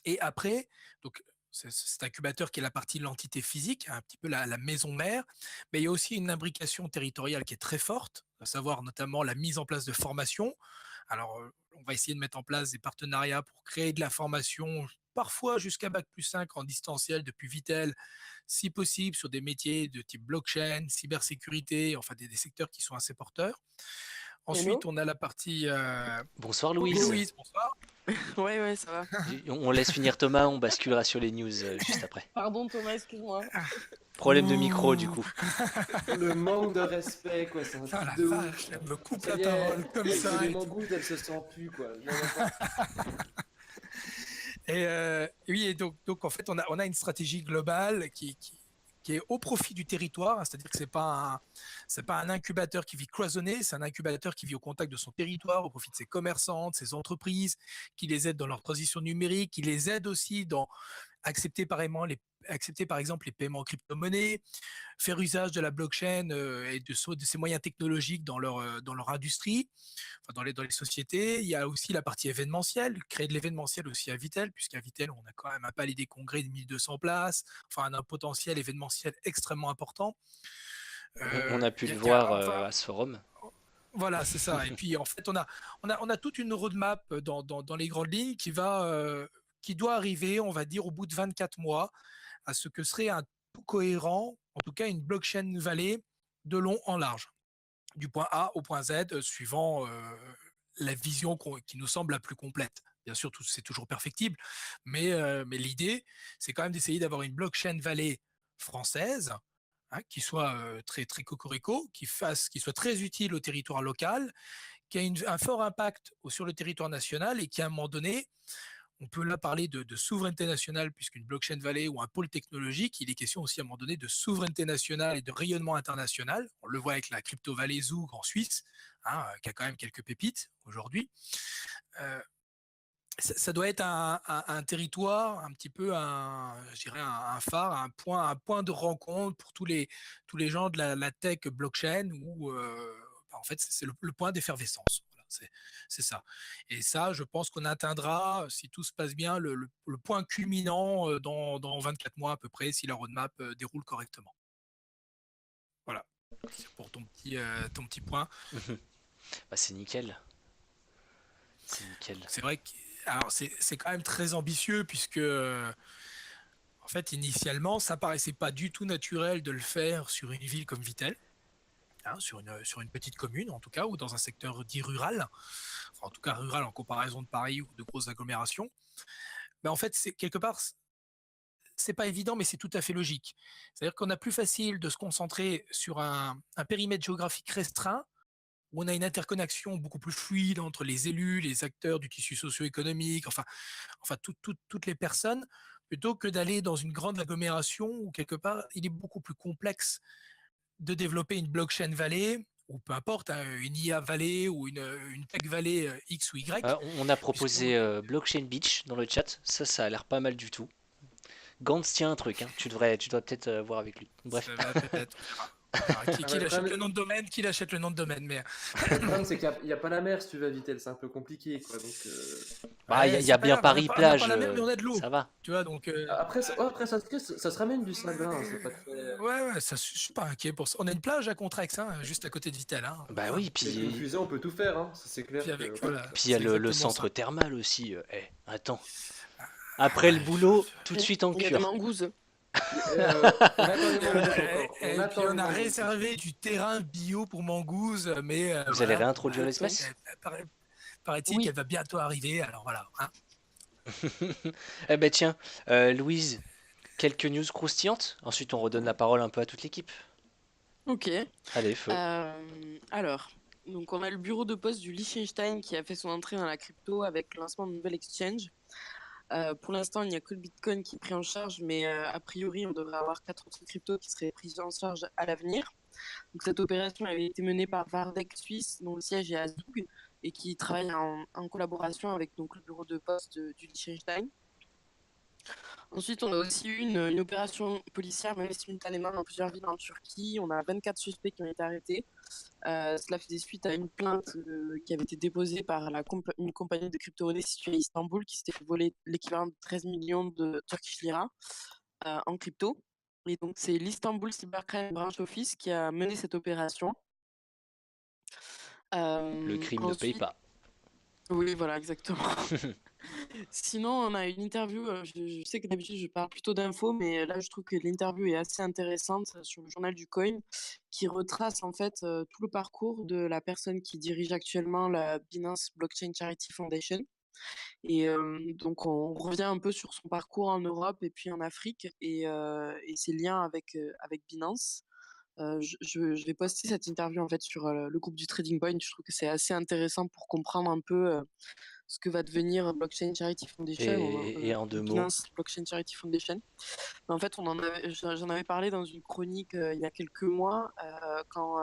et après, donc, cet incubateur qui est la partie de l'entité physique, un petit peu la maison mère, mais il y a aussi une imbrication territoriale qui est très forte, à savoir notamment la mise en place de formations. Alors, on va essayer de mettre en place des partenariats pour créer de la formation, parfois jusqu'à Bac+5 en distanciel depuis Vittel, si possible sur des métiers de type blockchain, cybersécurité, enfin des secteurs qui sont assez porteurs. Ensuite, Hello? on a la partie... Bonsoir Oui, Louise. Louise, bonsoir. Ouais, ouais, ça va. On laisse finir Thomas, on basculera sur les news juste après. Pardon Thomas, excuse-moi. Problème de micro du coup. Le manque de respect, quoi, c'est un Ah truc la de vache, ouf. elle me coupe Ça la y est, parole comme ça. les mangoudes, elles se sentent plus, quoi. Non, Oui, et donc en fait, on a une stratégie globale qui est au profit du territoire, hein, c'est-à-dire que c'est pas un incubateur qui vit cloisonné, c'est un incubateur qui vit au contact de son territoire, au profit de ses commerçants, de ses entreprises, qui les aide dans leur transition numérique, qui les aide aussi dans accepter accepter par exemple les paiements en crypto-monnaie, faire usage de la blockchain et de ces moyens technologiques dans leur industrie, enfin dans les sociétés. Il y a aussi la partie événementielle, créer de l'événementiel aussi à Vittel, puisqu'à Vittel, on a quand même un palais des congrès de 1200 places, enfin un potentiel événementiel extrêmement important. On a pu le Il y a, voir enfin, à ce forum. voilà, c'est ça. Et puis en fait, on a toute une roadmap dans les grandes lignes qui doit arriver, on va dire, au bout de 24 mois, à ce que serait un tout cohérent, en tout cas une blockchain valley de long en large, du point A au point Z, suivant la vision qui nous semble la plus complète. Bien sûr, c'est toujours perfectible, mais l'idée, c'est quand même d'essayer d'avoir une blockchain valley française, hein, qui soit très, très cocorico, qui soit très utile au territoire local, qui a un fort impact sur le territoire national et qui, à un moment donné, on peut là parler de souveraineté nationale, puisqu'une blockchain valley ou un pôle technologique, il est question aussi à un moment donné de souveraineté nationale et de rayonnement international. On le voit avec la crypto valley Zoug en Suisse, hein, qui a quand même quelques pépites aujourd'hui. Euh, ça doit être un territoire, un petit peu je dirais un phare, un point de rencontre pour tous les gens de la tech blockchain où en fait c'est le point d'effervescence. Voilà, c'est ça. Et ça, je pense qu'on atteindra, si tout se passe bien, le point culminant dans 24 mois à peu près, si la roadmap déroule correctement. Voilà, c'est pour ton petit point. Bah, c'est nickel. C'est nickel. C'est vrai que alors c'est quand même très ambitieux puisque en fait, initialement, ça paraissait pas du tout naturel de le faire sur une ville comme Vittel, hein, sur une petite commune en tout cas, ou dans un secteur dit rural, enfin, en tout cas rural en comparaison de Paris ou de grosses agglomérations. Mais en fait, c'est quelque part, c'est pas évident, mais c'est tout à fait logique. C'est-à-dire qu'on a plus facile de se concentrer sur un périmètre géographique restreint, où on a une interconnexion beaucoup plus fluide entre les élus, les acteurs du tissu socio-économique, enfin toutes les personnes, plutôt que d'aller dans une grande agglomération où quelque part il est beaucoup plus complexe de développer une blockchain valley ou peu importe, hein, une IA valley ou une tech valley X ou Y, On a puisqu'on proposé Blockchain Beach dans le chat. Ça a l'air pas mal du tout. Gantz tient un truc, hein. Tu dois peut-être voir avec lui. Bref. ça va peut-être, on verra. On verra. Ah, Qui achète le nom de domaine, qui achète le nom de domaine, mais le problème, c'est qu'il n'y a pas la mer si tu vas à Vittel, c'est un peu compliqué, quoi. Donc, Bah, ouais, il y a c'est pas bien grave, on n'a pas Paris-Plage, la mer, mais on a de l'eau, ça va. tu vois, donc après, après ça se ramène du sable, hein, c'est pas très... ouais, ça, je suis pas inquiet pour ça. On a une plage à Contrex, hein, juste à côté de Vittel, hein, Bah voilà. oui, Avec une fusée, on peut tout faire, hein. Ça, c'est Puis clair que... avec, voilà, puis il y a c'est le exactement centre ça. thermal aussi. Attends. Ah Après le ouais, boulot, tout de suite en Il y a des cure. mangouzes. On attend les mangouses encore. On et puis attend les on a mangouses. réservé du terrain bio pour Mangouze, mais Vous allez voilà, bon, réintroduire l'espèce? paraît-il Oui. qu'elle va bientôt arriver, alors voilà, hein. Eh ben tiens, Louise, quelques news croustillantes. Ensuite, on redonne la parole un peu à toute l'équipe. Ok. Allez, feu. Alors, donc on a le bureau de poste du Liechtenstein qui a fait son entrée dans la crypto avec le lancement de nouvelle exchange. Pour l'instant, il n'y a que le Bitcoin qui est pris en charge, mais a priori, on devrait avoir 4 autres cryptos qui seraient pris en charge à l'avenir. Donc cette opération avait été menée par Vardec Suisse, dont le siège est à Zug, et qui travaille en collaboration avec donc, le bureau de poste du Liechtenstein. Ensuite, on a aussi eu une opération policière menée simultanément dans plusieurs villes en Turquie. On a 24 suspects qui ont été arrêtés. Cela faisait suite à une plainte qui avait été déposée par une compagnie de crypto-monnaies située à Istanbul qui s'était fait voler l'équivalent de 13 millions de Turkish lira en crypto. Et donc, c'est l'Istanbul Cybercrime Branch Office qui a mené cette opération. Le crime ne paye Ensuite, pas. oui, voilà, exactement. Sinon, on a une interview. Je sais que d'habitude, je parle plutôt d'infos, mais là, je trouve que l'interview est assez intéressante sur le journal du Coin, qui retrace en fait tout le parcours de la personne qui dirige actuellement la Binance Blockchain Charity Foundation. Et donc, on revient un peu sur son parcours en Europe et puis en Afrique et ses liens avec Binance. Je vais poster cette interview en fait sur le groupe du Trading Point. Je trouve que c'est assez intéressant pour comprendre un peu ce que va devenir Blockchain Charity Foundation, Et en deux mots, Binance Blockchain Charity Foundation. Mais en fait, j'en avais parlé dans une chronique il y a quelques mois quand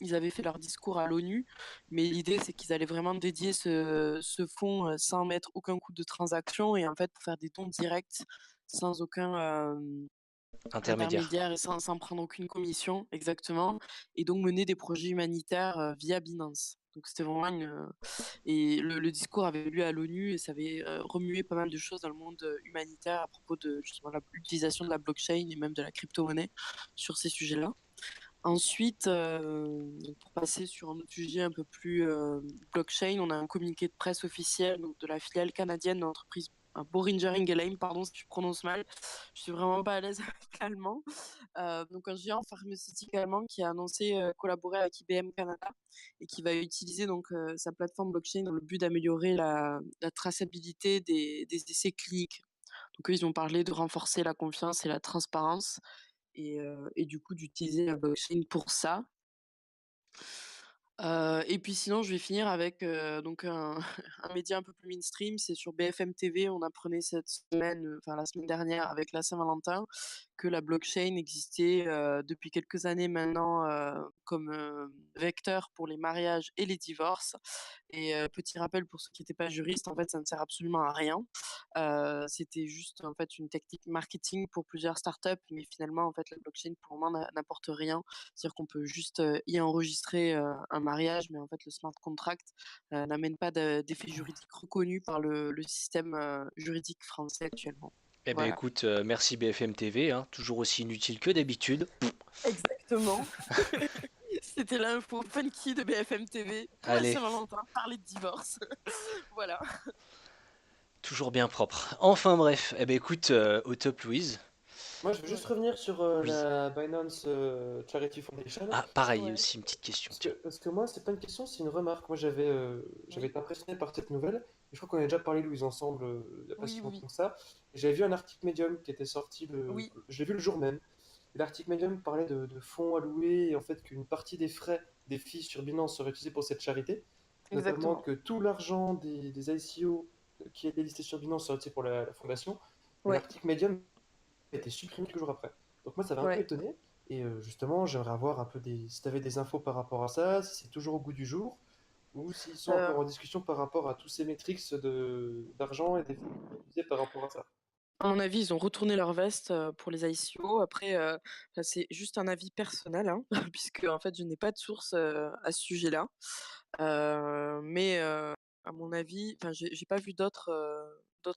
ils avaient fait leur discours à l'ONU. Mais l'idée, c'est qu'ils allaient vraiment dédier ce fonds sans mettre aucun coût de transaction et en fait pour faire des dons directs sans aucun intermédiaire. intermédiaire et sans prendre aucune commission, exactement, et donc mener des projets humanitaires via Binance. Donc c'était vraiment et le discours avait eu lieu à l'ONU et ça avait remué pas mal de choses dans le monde humanitaire à propos de justement l'utilisation de la blockchain et même de la crypto-monnaie sur ces sujets-là. Ensuite, pour passer sur un autre sujet un peu plus blockchain, on a un communiqué de presse officiel donc, de la filiale canadienne de l'entreprise Boehringer Ingelheim, pardon si je prononce mal, je suis vraiment pas à l'aise avec l'allemand. Donc un géant pharmaceutique allemand qui a annoncé collaborer avec IBM Canada et qui va utiliser donc sa plateforme blockchain dans le but d'améliorer la traçabilité des essais cliniques. Donc eux, ils ont parlé de renforcer la confiance et la transparence et du coup d'utiliser la blockchain pour ça. Et puis sinon, je vais finir avec, donc un un média un peu plus mainstream, c'est sur BFM TV. On apprenait cette semaine, enfin la semaine dernière avec la Saint-Valentin, que la blockchain existait, depuis quelques années maintenant, comme, vecteur pour les mariages et les divorces et petit rappel pour ceux qui n'étaient pas juristes, en fait, ça ne sert absolument à rien. C'était juste, en fait, une technique marketing pour plusieurs startups, mais finalement, en fait, la blockchain, pour le moment, n'apporte rien. C'est-à-dire qu'on peut juste, y enregistrer, un mariage, mais en fait, le smart contract, n'amène pas d'effet juridique reconnu par le système, juridique français actuellement. Eh ben Voilà. écoute, merci BFM TV, hein, toujours aussi inutile que d'habitude. Exactement. C'était l'info funky de BFM TV pour la Allez, Saint-Valentin, parler de divorce. Voilà. toujours bien propre. Enfin bref, eh ben écoute, au top Louise. Moi, je veux juste Ouais. revenir sur Oui. la Binance Charity Foundation. Ah, pareil Ouais. aussi, une petite question, Parce que, tiens. parce que moi, c'est pas une question, c'est une remarque. Moi, j'avais Oui. été impressionné par cette nouvelle. Et je crois qu'on a déjà parlé, Louise, ensemble, il n'y a pas Oui, si oui, oui. longtemps que ça. Et j'avais vu un article Medium qui était sorti, Oui, je l'ai vu le jour même. Et l'article Medium parlait de fonds alloués et en fait qu'une partie des frais des fees sur Binance serait utilisée pour cette charité. Notamment exactement. que tout l'argent des ICO qui étaient listés sur Binance serait utilisé pour la fondation. Mais Ouais, l'article Medium a été supprimé quelques jours après. Donc moi, ça m'a un peu ouais. étonné. Et justement, j'aimerais avoir un peu si tu avais des infos par rapport à ça, si c'est toujours au goût du jour, ou s'ils sont Euh, encore en discussion par rapport à tous ces métriques d'argent et des fonds utilisés par rapport à ça. à mon avis, ils ont retourné leur veste pour les ICO. Après, enfin, c'est juste un avis personnel, hein, puisque en fait, je n'ai pas de source à ce sujet-là. Mais à mon avis, enfin, j'ai pas vu d'autres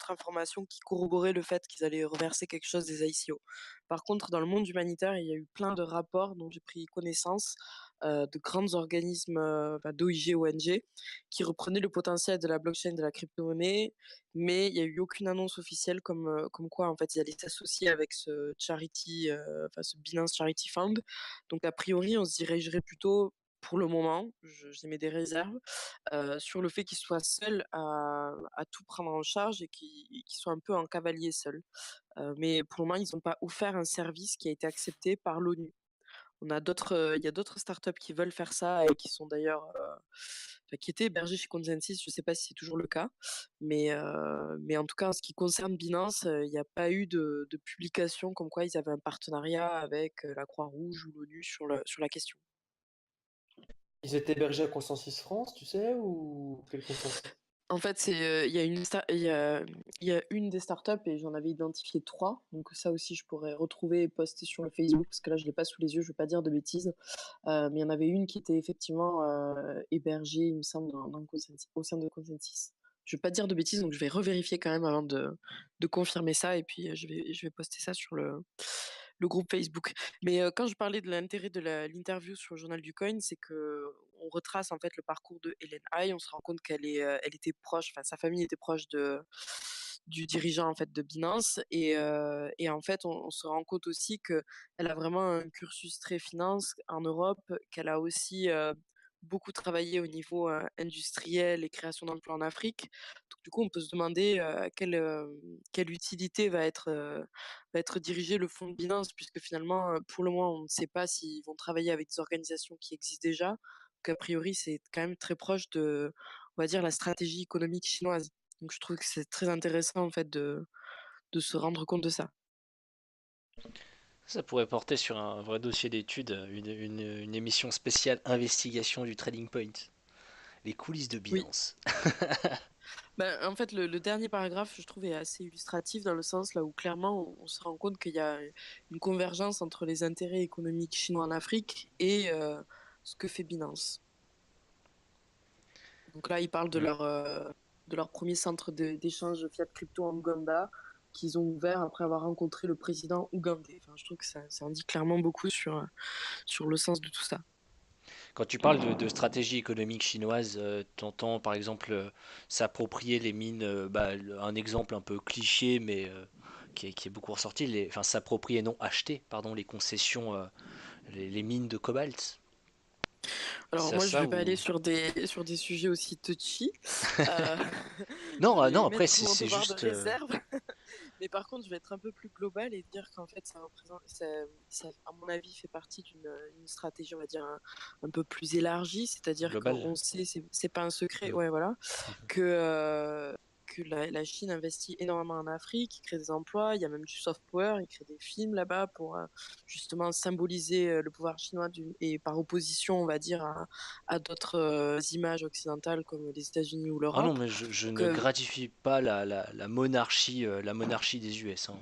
informations qui corroboraient le fait qu'ils allaient reverser quelque chose des ICO. Par contre, dans le monde humanitaire, il y a eu plein de rapports dont j'ai pris connaissance de grands organismes, enfin, d'OIG, ONG, qui reprenaient le potentiel de la blockchain, de la crypto-monnaie, mais il y a eu aucune annonce officielle comme quoi en fait ils allaient s'associer avec ce charity, enfin ce Binance Charity Fund. Donc a priori, on se dirigerait plutôt pour le moment, j'émets des réserves, sur le fait qu'ils soient seuls à tout prendre en charge et qu'ils soient un peu en cavalier seuls. Mais pour le moment, ils n'ont pas offert un service qui a été accepté par l'ONU. Il y a d'autres startups qui veulent faire ça et qui sont d'ailleurs, enfin, qui étaient hébergées chez Consensus. Je ne sais pas si c'est toujours le cas, mais en tout cas, en ce qui concerne Binance, il n'y a pas eu de publication comme quoi ils avaient un partenariat avec la Croix-Rouge ou l'ONU sur la question. Ils étaient hébergés à Consensus France, tu sais, ou quel Consensus? En fait, il y a il y a une des startups et j'en avais identifié 3. Donc ça aussi, je pourrais retrouver et poster sur le Facebook parce que là, je l'ai pas sous les yeux, je vais pas dire de bêtises. Mais il y en avait une qui était effectivement hébergée, il me semble, au sein de Consensus. Je vais pas dire de bêtises, donc je vais revérifier quand même avant de confirmer ça et puis je vais poster ça sur le groupe Facebook. Mais quand je parlais de l'intérêt de l'interview sur le journal du Coin, c'est que on retrace en fait le parcours de Hélène Hai. On se rend compte elle était proche, enfin sa famille était proche du dirigeant en fait de Binance et en fait on se rend compte aussi que elle a vraiment un cursus très finance en Europe, qu'elle a aussi beaucoup travaillé au niveau industriel et création d'emplois en Afrique. Donc du coup on peut se demander quelle utilité va être dirigé le fonds de Binance, puisque finalement, pour le moment, on ne sait pas s'ils vont travailler avec des organisations qui existent déjà. Donc, a priori, c'est quand même très proche on va dire, la stratégie économique chinoise. Donc, je trouve que c'est très intéressant, en fait, de se rendre compte de ça. Ça pourrait porter sur un vrai dossier d'étude, une émission spéciale investigation du Trading Point. Les coulisses de Oui. Binance. Ben, en fait, le dernier paragraphe, je trouve, est assez illustratif dans le sens là où clairement on se rend compte qu'il y a une convergence entre les intérêts économiques chinois en Afrique et ce que fait Binance. Donc là, ils parlent de leur premier centre d'échange fiat crypto en Ouganda qu'ils ont ouvert après avoir rencontré le président ougandais. Enfin, je trouve que ça en dit clairement beaucoup sur le sens de tout ça. Quand tu parles de stratégie économique chinoise, t'entends par exemple s'approprier les mines, un exemple un peu cliché mais qui est beaucoup ressorti, enfin s'approprier, non acheter, pardon, les concessions, les mines de cobalt. Alors C'est moi, je ça vais pas ou... aller sur des sujets aussi touchy. Euh, Non, je non, vais après mettre mon c'est devoir de juste... réserve. Mais par contre, je vais être un peu plus global et dire qu'en fait, ça représente, ça, à mon avis, fait partie d'une stratégie, on va dire, un peu plus élargie. C'est-à-dire Global. qu'on sait, c'est pas un secret, Mm. ouais, voilà, que la Chine investit énormément en Afrique, il crée des emplois, il y a même du soft power, il crée des films là-bas pour justement symboliser le pouvoir chinois et par opposition, on va dire, à d'autres images occidentales comme les États-Unis ou Ah non, l'Europe. mais je Donc, ne gratifie pas la monarchie des US, hein.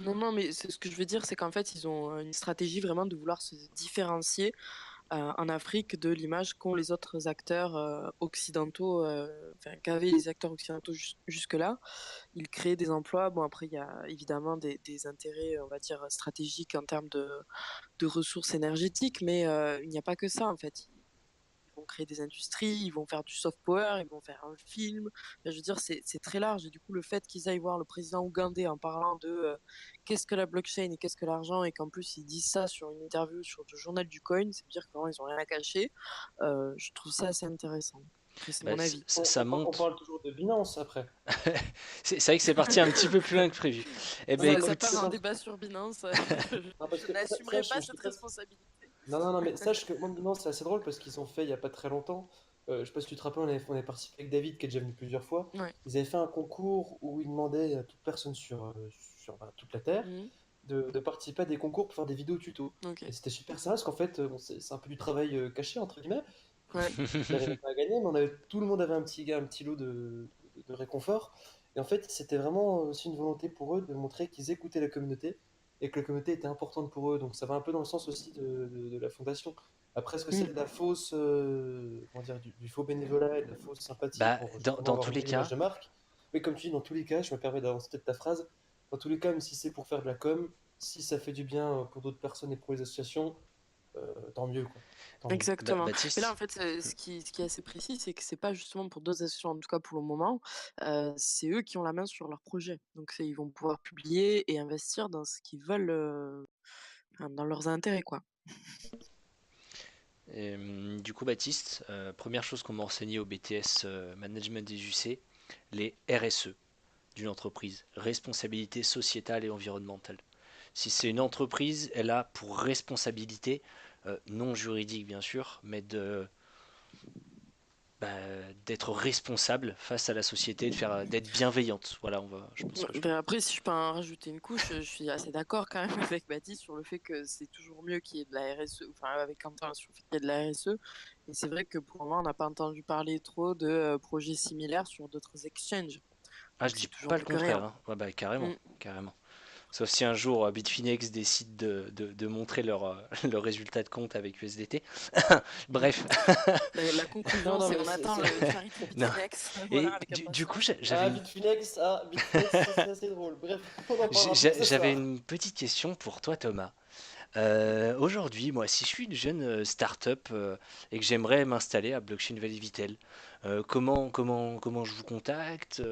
non, non, mais ce que je veux dire, c'est qu'en fait, ils ont une stratégie vraiment de vouloir se différencier en Afrique de l'image qu'ont les autres acteurs occidentaux, enfin, qu'avaient les acteurs occidentaux jusque-là. Ils créent des emplois. Bon, après, il y a évidemment des intérêts, on va dire, stratégiques en termes de ressources énergétiques, mais il n'y a pas que ça, en fait. Ils vont créer des industries, ils vont faire du soft power, ils vont faire un film. Enfin, je veux dire, c'est très large. Et du coup, le fait qu'ils aillent voir le président ougandais en parlant de qu'est-ce que la blockchain et qu'est-ce que l'argent, et qu'en plus ils disent ça sur une interview sur le journal du coin, c'est dire qu'ils n'ont rien à cacher. Je trouve ça assez intéressant. Après, c'est Bah, mon avis. ça On monte. parle toujours de Binance après. C'est vrai que c'est parti un petit peu plus loin que prévu. Eh Non, ben non, Ça mais écoute, part en non, débat sur Binance. non, parce Je que n'assumerai sache, pas je sais cette pas. responsabilité. Non, non, non, mais sache que moi, Binance, c'est assez drôle parce qu'ils ont fait il y a pas très longtemps. Je sais pas si tu te rappelles, on est participé avec David qui est déjà venu plusieurs fois. Ouais. Ils avaient fait un concours où ils demandaient à toute personne sur toute la Terre Mhm. de participer à des concours pour faire des vidéos tuto. Ok. Et c'était super sympa parce qu'en fait, bon, c'est un peu du travail caché, entre guillemets. Ouais. On n'arrivait pas à gagner, mais tout le monde avait un petit lot de réconfort. Et en fait, c'était vraiment aussi une volonté pour eux de montrer qu'ils écoutaient la communauté et que la communauté était importante pour eux. Donc ça va un peu dans le sens aussi de la fondation. Après, est-ce que c'est Mm. de la fausse, comment dire, du faux bénévolat et de la fausse sympathie bah, pour justement dans avoir tous une les belle image cas, de marque? Mais comme tu dis, dans tous les cas, je me permets d'avancer peut-être ta phrase, dans tous les cas, même si c'est pour faire de la com, si ça fait du bien pour d'autres personnes et pour les associations, tant mieux, quoi. Tant mieux. Exactement. Mais là, en Baptiste, fait, ce qui est assez précis, c'est que c'est pas justement pour d'autres associations, en tout cas pour le moment, c'est eux qui ont la main sur leur projet. Donc, ils vont pouvoir publier et investir dans ce qu'ils veulent, enfin, dans leurs intérêts, quoi. du coup Baptiste, première chose qu'on m'a enseigné au BTS Management des UC, les RSE d'une entreprise, responsabilité sociétale et environnementale. Si c'est une entreprise, elle a pour responsabilité, non juridique bien sûr, mais bah, d'être responsable face à la société, d'être bienveillante. Voilà, je pense Ouais, que je peux. ben après, si je peux en rajouter une couche, je suis assez d'accord quand même avec Baptiste sur le fait que c'est toujours mieux qu'il y ait de la RSE, enfin avec Quentin sur le fait qu'il y ait de la RSE. Et c'est vrai que pour le moment, on n'a pas entendu parler trop de projets similaires sur d'autres exchanges. Ah, je Donc dis c'est toujours pas le mieux que contraire, rien. hein. Ouais, bah, carrément, Mm. carrément. Sauf si un jour Bitfinex décide de montrer leur résultat de compte avec USDT. Bref. La Non, conclusion, non, c'est mais on attend le charity Non. Bitfinex, voilà, Et avec du coup, impatience. Bitfinex, ça c'est assez drôle. Bref, on en parlera plus ce j'avais soir. une petite question pour toi, Thomas. Aujourd'hui, moi, si je suis une jeune start-up et que j'aimerais m'installer à Blockchain Valley Vitel, comment je vous contacte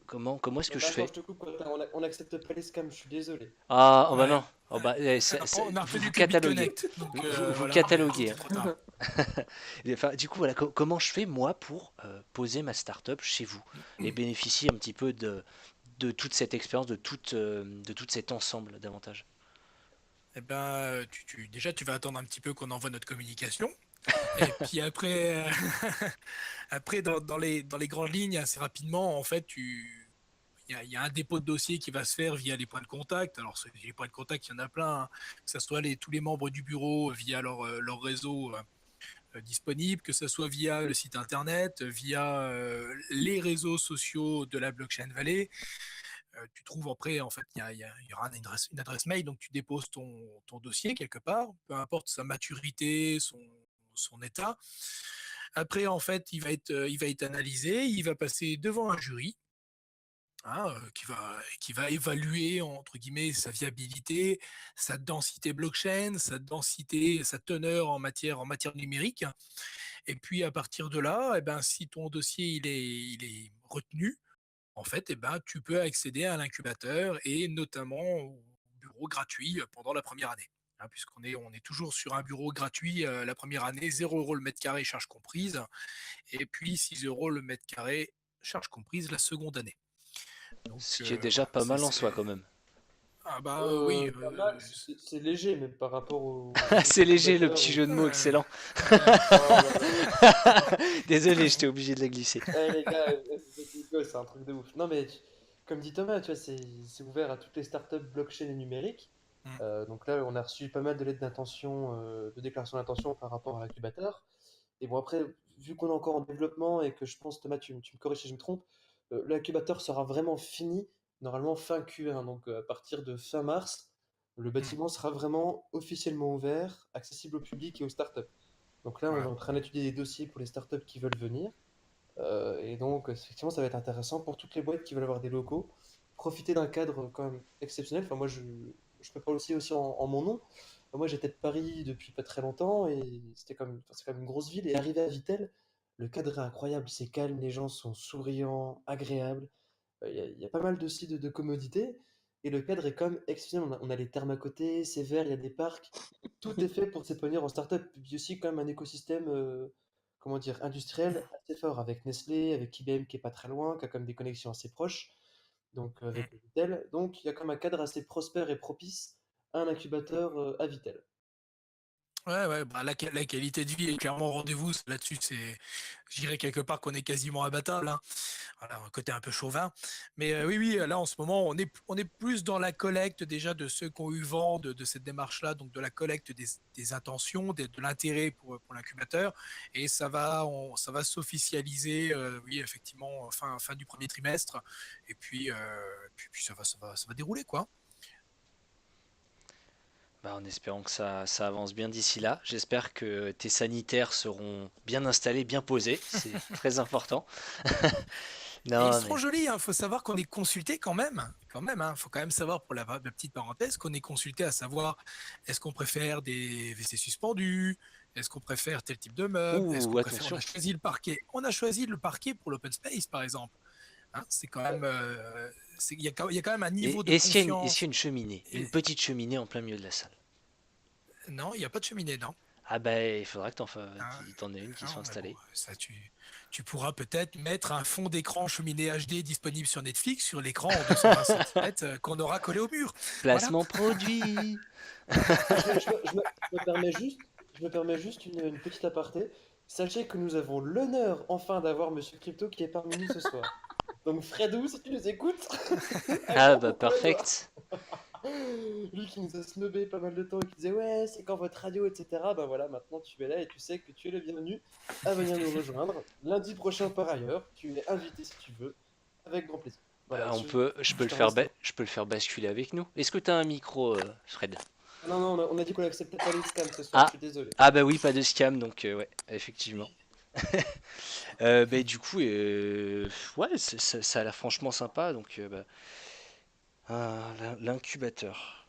comment est-ce que je Attends, fais? je te coupe, Quentin, on n'accepte pas les scams, je suis désolé. Ah, oh bah Ouais. non. Oh bah, On a vous retenu vous que cataloguez. BitConnect. Donc Vous voilà, mais cataloguez, c'est trop tard. Et enfin, du coup, voilà, comment je fais moi pour poser ma start-up chez vous et bénéficier un petit peu de toute cette expérience, de tout cet ensemble d'avantages? Eh ben, déjà, tu vas attendre un petit peu qu'on envoie notre communication. Et puis après, après dans les grandes lignes, assez rapidement, en fait, il y a un dépôt de dossier qui va se faire via les points de contact. Alors, les points de contact, il y en a plein, hein. Que ce soit tous les membres du bureau via leur réseau disponible, que ce soit via le site internet, via les réseaux sociaux de la Blockchain Valley. Tu trouves après, en fait, il y aura une adresse mail, donc tu déposes ton dossier quelque part, peu importe sa maturité, son état. Après, en fait, il va être analysé, il va passer devant un jury, hein, qui va évaluer, entre guillemets, sa viabilité, sa densité blockchain, sa densité, sa teneur en matière numérique. Et puis, à partir de là, eh ben, si ton dossier il est retenu, en fait, eh ben, tu peux accéder à l'incubateur et notamment au bureau gratuit pendant la première année. Hein, on est toujours sur un bureau gratuit la première année, 0 € le mètre carré, charge comprise, et puis 6 € le mètre carré, charge comprise la seconde année. Donc Ce qui est déjà voilà, pas mal en soi quand même. Ah bah oui, Pas mal, c'est léger, mais par rapport aux C'est léger le incubateurs. petit jeu de mots, euh, excellent. Oh là là. Désolé, j'étais obligé de la glisser. Eh les gars, vous êtes des gosses, c'est un truc de ouf. Non mais comme dit Thomas, tu vois, c'est ouvert à toutes les startups blockchain et numériques. mm, Donc là, on a reçu pas mal de lettres d'intention, de déclaration d'intention par rapport à l'incubateur. Et bon après, vu qu'on est encore en développement et que je pense, Thomas, tu me corriges si je me trompe, l'incubateur sera vraiment fini normalement fin Q1. Donc à partir de fin mars, le mm, bâtiment sera vraiment officiellement ouvert, accessible au public et aux startups. Donc là, on est voilà. en train d'étudier des dossiers pour les startups qui veulent venir. Et donc, effectivement, ça va être intéressant pour toutes les boîtes qui veulent avoir des locaux. Profiter d'un cadre quand même exceptionnel. Enfin, moi, je peux parler aussi en mon nom. Moi, j'étais de Paris depuis pas très longtemps et c'est quand même une grosse ville. Et arrivé à Vittel, le cadre est incroyable. C'est calme, les gens sont souriants, agréables. Il y a pas mal aussi de commodités. Et le cadre est quand même exceptionnel. On a les thermes à côté, c'est vert, il y a des parcs. Tout est fait pour s'épanouir en startup. Puis aussi, quand même, un écosystème comment dire, industriel assez fort avec Nestlé, avec IBM qui est pas très loin, qui a quand même des connexions assez proches. Donc, Mm. avec Vittel. Donc, il y a quand même un cadre assez prospère et propice à un incubateur à Vittel. Ouais, ouais, bah la qualité de vie est clairement au rendez-vous. Là-dessus, je dirais quelque part qu'on est quasiment imbattable, hein. Voilà, un côté un peu chauvin. Mais oui, oui, là, en ce moment, on est plus dans la collecte déjà de ceux qui ont eu vent de cette démarche-là, donc de la collecte des intentions, de l'intérêt pour l'incubateur. Et ça va s'officialiser, oui, effectivement, fin du premier trimestre. Et puis ça va dérouler, quoi. Bah, en espérant que ça avance bien d'ici là. J'espère que tes sanitaires seront bien installés, bien posés. C'est très important. Et ils Non, seront mais jolis, il faut savoir qu'on est consulté quand même. Quand même, hein. Faut quand même savoir, pour la petite parenthèse, qu'on est consulté à savoir est-ce qu'on préfère des WC suspendus, est-ce qu'on préfère tel type de meuble, est-ce qu'on ouh, préfère. On a attention. choisi le parquet. On a choisi le parquet pour l'open space, par exemple. Hein, c'est quand même. Il y a quand même un niveau de Est-ce qu'il y a confiance. une cheminée? Une Et- petite cheminée en plein milieu de la salle? non, il n'y a pas de cheminée, non. Ah ben, il faudra que Hein, t'en aies une qui soit non, mais bon, installée. ça, tu pourras peut-être mettre un fond d'écran cheminée HD disponible sur Netflix sur l'écran en 220 cm qu'on aura collé au mur. Voilà. Placement produit! Je me permets juste une petite aparté. Sachez que nous avons l'honneur enfin d'avoir Monsieur Crypto qui est parmi nous ce soir. Donc Fredou, si tu nous écoutes, un Ah grand bah coucou à toi. perfect. Lui qui nous a snobé pas mal de temps et qui disait ouais c'est quand votre radio etc. Ben voilà maintenant tu es là et tu sais que tu es le bienvenu à venir nous rejoindre. Lundi prochain par ailleurs, tu es invité si tu veux, avec grand plaisir. Voilà, Bah, je peux je te remercie. je peux le faire basculer avec nous. Est-ce que t'as un micro, Fred? Non, non, on a dit qu'on acceptait pas les scams ce soir, je Ah, suis désolé. ah bah oui, pas de scam, donc ouais, effectivement. Bah, du coup, ouais, ça a l'air franchement sympa, donc bah, l'incubateur.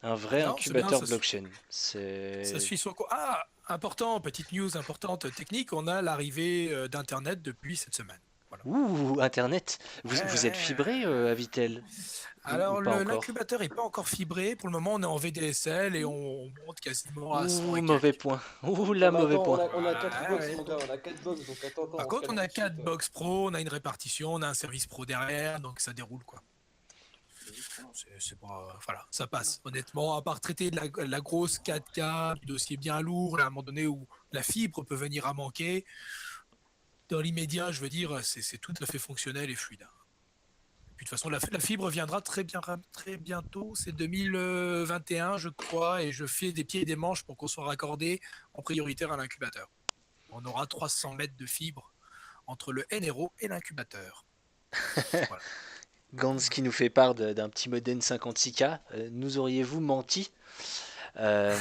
Un vrai Non, c'est bien, incubateur blockchain. ça C'est... suit son cours. Ah, important, petite news importante technique, on a l'arrivée d'Internet depuis cette semaine. Voilà. Ouh, Internet! Ouais, Vous êtes ouais. fibré à Vitel? Ou Alors, pas encore? l'incubateur n'est pas encore fibré. Pour le moment, on est en VDSL et on monte quasiment à 100 Ouh, et mauvais quelques. point. Ouh Non là, mais mauvais attends, point. on a Voilà, 4 ouais, box ouais. mon gars, on a 4 box, donc attends, Par on se contre, on calme a tout de suite. 4 box pro, on a une répartition, on a un service pro derrière, donc ça déroule, quoi. C'est pas, voilà, ça passe. Honnêtement, à part traiter de la grosse 4K, du dossier bien lourd, là, à un moment donné où la fibre peut venir à manquer, dans l'immédiat, je veux dire, c'est tout à fait fonctionnel et fluide. Puis de toute façon, la fibre viendra très bientôt, c'est 2021, je crois, et je fais des pieds et des manches pour qu'on soit raccordé en prioritaire à l'incubateur. On aura 300 mètres de fibre entre le NRO et l'incubateur. Voilà. Gantz qui nous fait part d'un petit modem 56K. Nous auriez-vous menti? Euh,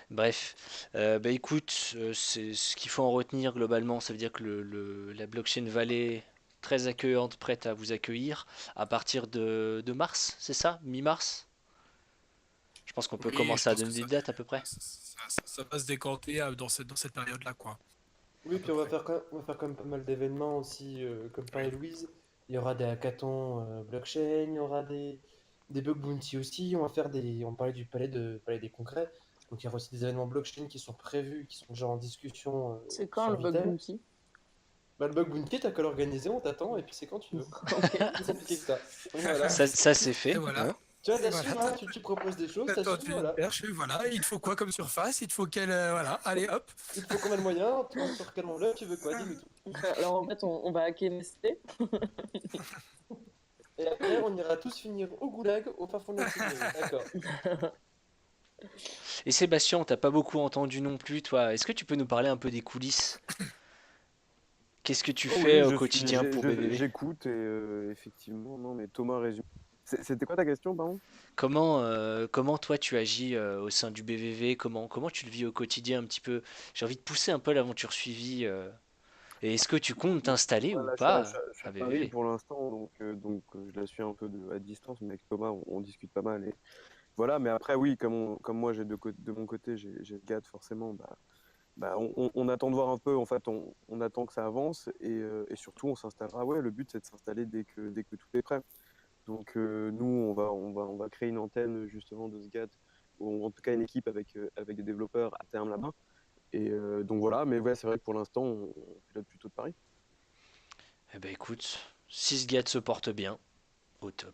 Bref, bah écoute, c'est ce qu'il faut en retenir globalement. Ça veut dire que la blockchain Valley très accueillante, prête à vous accueillir à partir de mars, c'est ça? Mi-mars? Je pense qu'on peut Oui, je commencer à pense que donner des dates à peu près. ça va se décanter dans cette période-là, quoi. Oui, À peu puis près. on va faire quand même pas mal d'événements aussi, comme parlait Oui. Louise. Il y aura des hackathons blockchain, il y aura des bug bounty aussi. On parlait du palais des congrès. Donc il y aura aussi des événements blockchain qui sont prévus, qui sont déjà en discussion C'est quand sur le bug Vitel. bounty? Bah, le bug bounty, t'as qu'à l'organiser, on t'attend, et puis c'est quand tu veux. Ok. C'est compliqué que ça. Donc, voilà. Ça c'est Et fait. voilà. Hein. Tu vois, Et t'assumes, voilà, hein, tu proposes des choses, t'as t'assumes, une voilà. perche, et voilà, il te faut quoi comme surface? Il te faut quel. Voilà, allez hop. Il te faut combien de moyens, sur quelle enveloppe, tu veux quoi, dis-nous tout. Alors en fait, on va hacker Nestlé. Et après, on ira tous finir au goulag, au fin fond de la Sibérie. D'accord. Et Sébastien, on t'a pas beaucoup entendu non plus, toi. Est-ce que tu peux nous parler un peu des coulisses? Qu'est-ce que tu Oh fais oui, au quotidien pour BVV? j'écoute et effectivement, non, mais Thomas résume. C'était quoi ta question, pardon? Comment toi tu agis au sein du BVV? Comment tu le vis au quotidien un petit peu? J'ai envie de pousser un peu l'aventure suivie. Et est-ce que tu comptes t'installer ou Voilà, pas je suis à à Paris BVV? pour l'instant, je la suis un peu à distance, mais avec Thomas, on discute pas mal. Et voilà, mais après, oui, comme moi, de mon côté, j'ai le GAD, forcément, on attend de voir un peu, en fait, on attend que ça avance et surtout, on s'installera. Ouais, le but, c'est de s'installer dès que tout est prêt. Donc, nous, on va créer une antenne, justement, de ce GAD, ou en tout cas une équipe avec des développeurs à terme là-bas. Et donc voilà, mais ouais, c'est vrai que pour l'instant, on pilote plutôt de Paris. Eh ben écoute, si ce gars se porte bien, au top.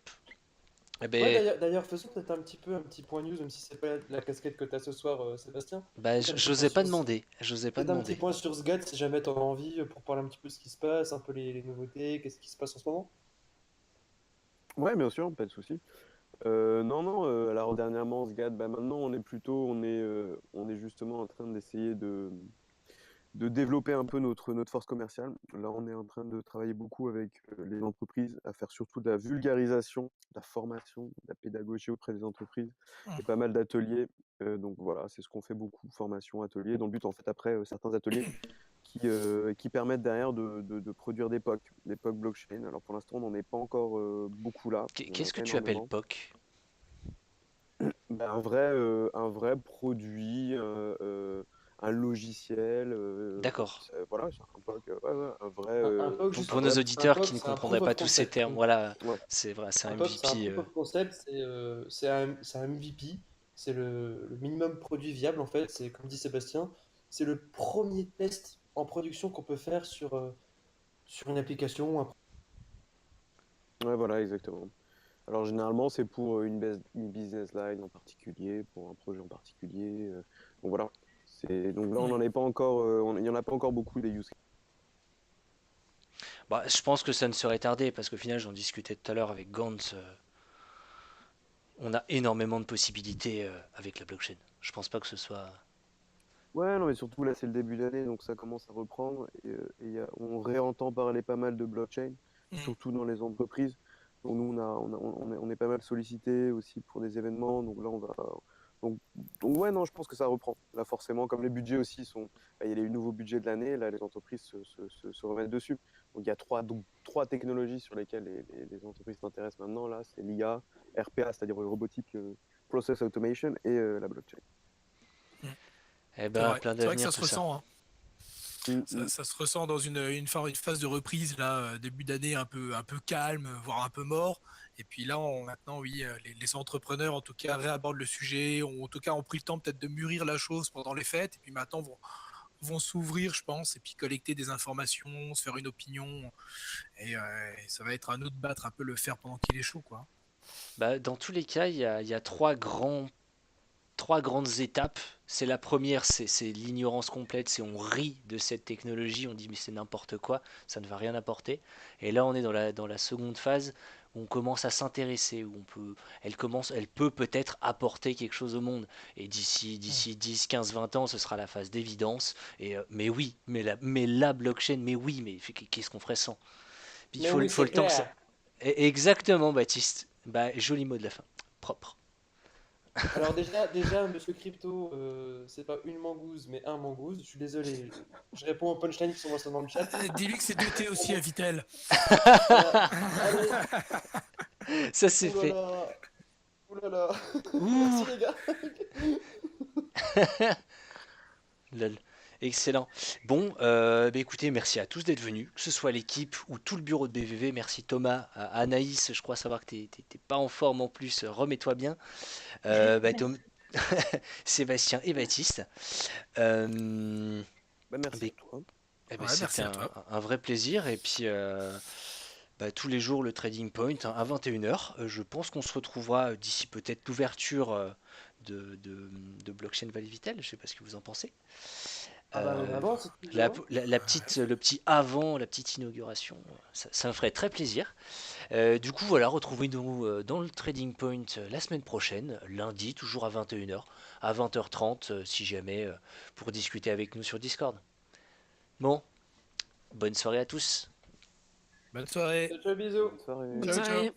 Eh Ouais, ben, d'ailleurs, faisons peut-être un petit point news, même si c'est pas la casquette que t'as ce soir, Sébastien. Peut-être un petit point j'osais pas sur, demander, j'osais pas peut-être un petit demander. point sur SGAT si jamais t'en as envie, pour parler un petit peu de ce qui se passe, un peu les nouveautés, qu'est-ce qui se passe en ce moment. Ouais, bien sûr, pas de souci. Non, non, alors dernièrement, SGAD, maintenant on est justement en train d'essayer de développer un peu notre force commerciale. Là, on est en train de travailler beaucoup avec les entreprises à faire surtout de la vulgarisation, de la formation, de la pédagogie auprès des entreprises et pas mal d'ateliers. Donc voilà, c'est ce qu'on fait beaucoup, formation, ateliers, dans le but en fait après certains ateliers qui permettent derrière de produire des POC blockchain. Alors pour l'instant, on n'en est pas encore beaucoup là, il n'y en a Qu'est-ce que pas tu appelles énormément. POC? Un vrai produit, un logiciel, D'accord. voilà, c'est un POC, ouais, ouais, Un POC, Pour, juste pour un nos vrai, un auditeurs qui POC, ne c'est un comprendraient proof pas of tous ces concept. termes, voilà, ouais, c'est vrai, c'est un Un POC, c'est un MVP. proof of concept, c'est un MVP, c'est le minimum produit viable en fait. C'est comme dit Sébastien, c'est le premier test en production qu'on peut faire sur une application. ouais, voilà, exactement. Alors généralement, c'est pour une business line en particulier, pour un projet en particulier. Donc voilà. Donc là, on n'en est pas encore, il n'y en a pas encore beaucoup des use cases. Bah, je pense que ça ne serait tardé parce qu'au final, j'en discutais tout à l'heure avec Gantz. On a énormément de possibilités avec la blockchain. Je pense pas que ce soit. Ouais, non, mais surtout là, c'est le début d'année, donc ça commence à reprendre on réentend parler pas mal de blockchain, Mm. surtout dans les entreprises. Donc nous, on est pas mal sollicité aussi pour des événements, donc là, donc ouais, non, je pense que ça reprend. Là, forcément, comme les budgets aussi il y a les nouveaux budgets de l'année, là, les entreprises se remettent dessus. Donc il y a trois technologies sur lesquelles les entreprises s'intéressent maintenant. Là, c'est l'IA, RPA, c'est-à-dire robotique, process automation, et la blockchain. Eh C'est ben, vrai. plein C'est vrai que d'avenir ça se tout ça. ressent, hein. Mm, Ça, mm. ça se ressent dans une phase de reprise, là, début d'année un peu calme, voire un peu mort. Et puis là, maintenant, oui, les entrepreneurs, en tout cas, réabordent le sujet, en tout cas, ont pris le temps peut-être de mûrir la chose pendant les fêtes, et puis maintenant vont s'ouvrir, je pense, et puis collecter des informations, se faire une opinion, et ça va être à nous de battre un peu le fer pendant qu'il est chaud, quoi. Bah, dans tous les cas, il y a trois grandes étapes. C'est la première, c'est l'ignorance complète, c'est on rit de cette technologie, on dit mais c'est n'importe quoi, ça ne va rien apporter. Et là on est dans la seconde phase où on commence à s'intéresser, où elle peut peut-être apporter quelque chose au monde. Et d'ici 10, 15, 20 ans, ce sera la phase d'évidence. Mais oui, mais la blockchain, mais oui, mais qu'est-ce qu'on ferait sans? Puis Mais oui, il faut c'est le temps que ça. clair. Exactement, Baptiste. Bah, joli mot de la fin. Propre. Alors déjà, Monsieur Crypto, c'est pas une mangouze, mais un mangouze. Je suis désolé. Je réponds aux punchlines qui sont mentionnées dans le chat. Dis-lui que c'est doté aussi à Vitel. Voilà. Allez, Ça c'est fait. oulala, oulala. Ouh, Merci les gars. lol. Excellent. Bon, bah écoutez, merci à tous d'être venus, que ce soit l'équipe ou tout le bureau de BVV. Merci Thomas, Anaïs, je crois savoir que t'es pas en forme en plus, remets-toi bien. Bah, Sébastien et Baptiste. Euh, Bah, bah, merci à toi. Eh ben, Ouais, c'était merci à toi. un vrai plaisir. Et puis, tous les jours, le Trading Point hein, à 21h. Je pense qu'on se retrouvera d'ici peut-être l'ouverture de Blockchain Valley Vitel. Je sais pas ce que vous en pensez. Ah bah même Euh, avant, si tu veux, la, hein. la petite, le petit avant, la petite inauguration, ça me ferait très plaisir. Du coup, voilà, retrouvez-nous dans le Trading Point la semaine prochaine, lundi, toujours à 21h, à 20h30, si jamais, pour discuter avec nous sur Discord. Bon, bonne soirée à tous. Bonne soirée. Ciao, ciao, bisous. Bonne soirée. Bonne Ciao, ciao. soirée.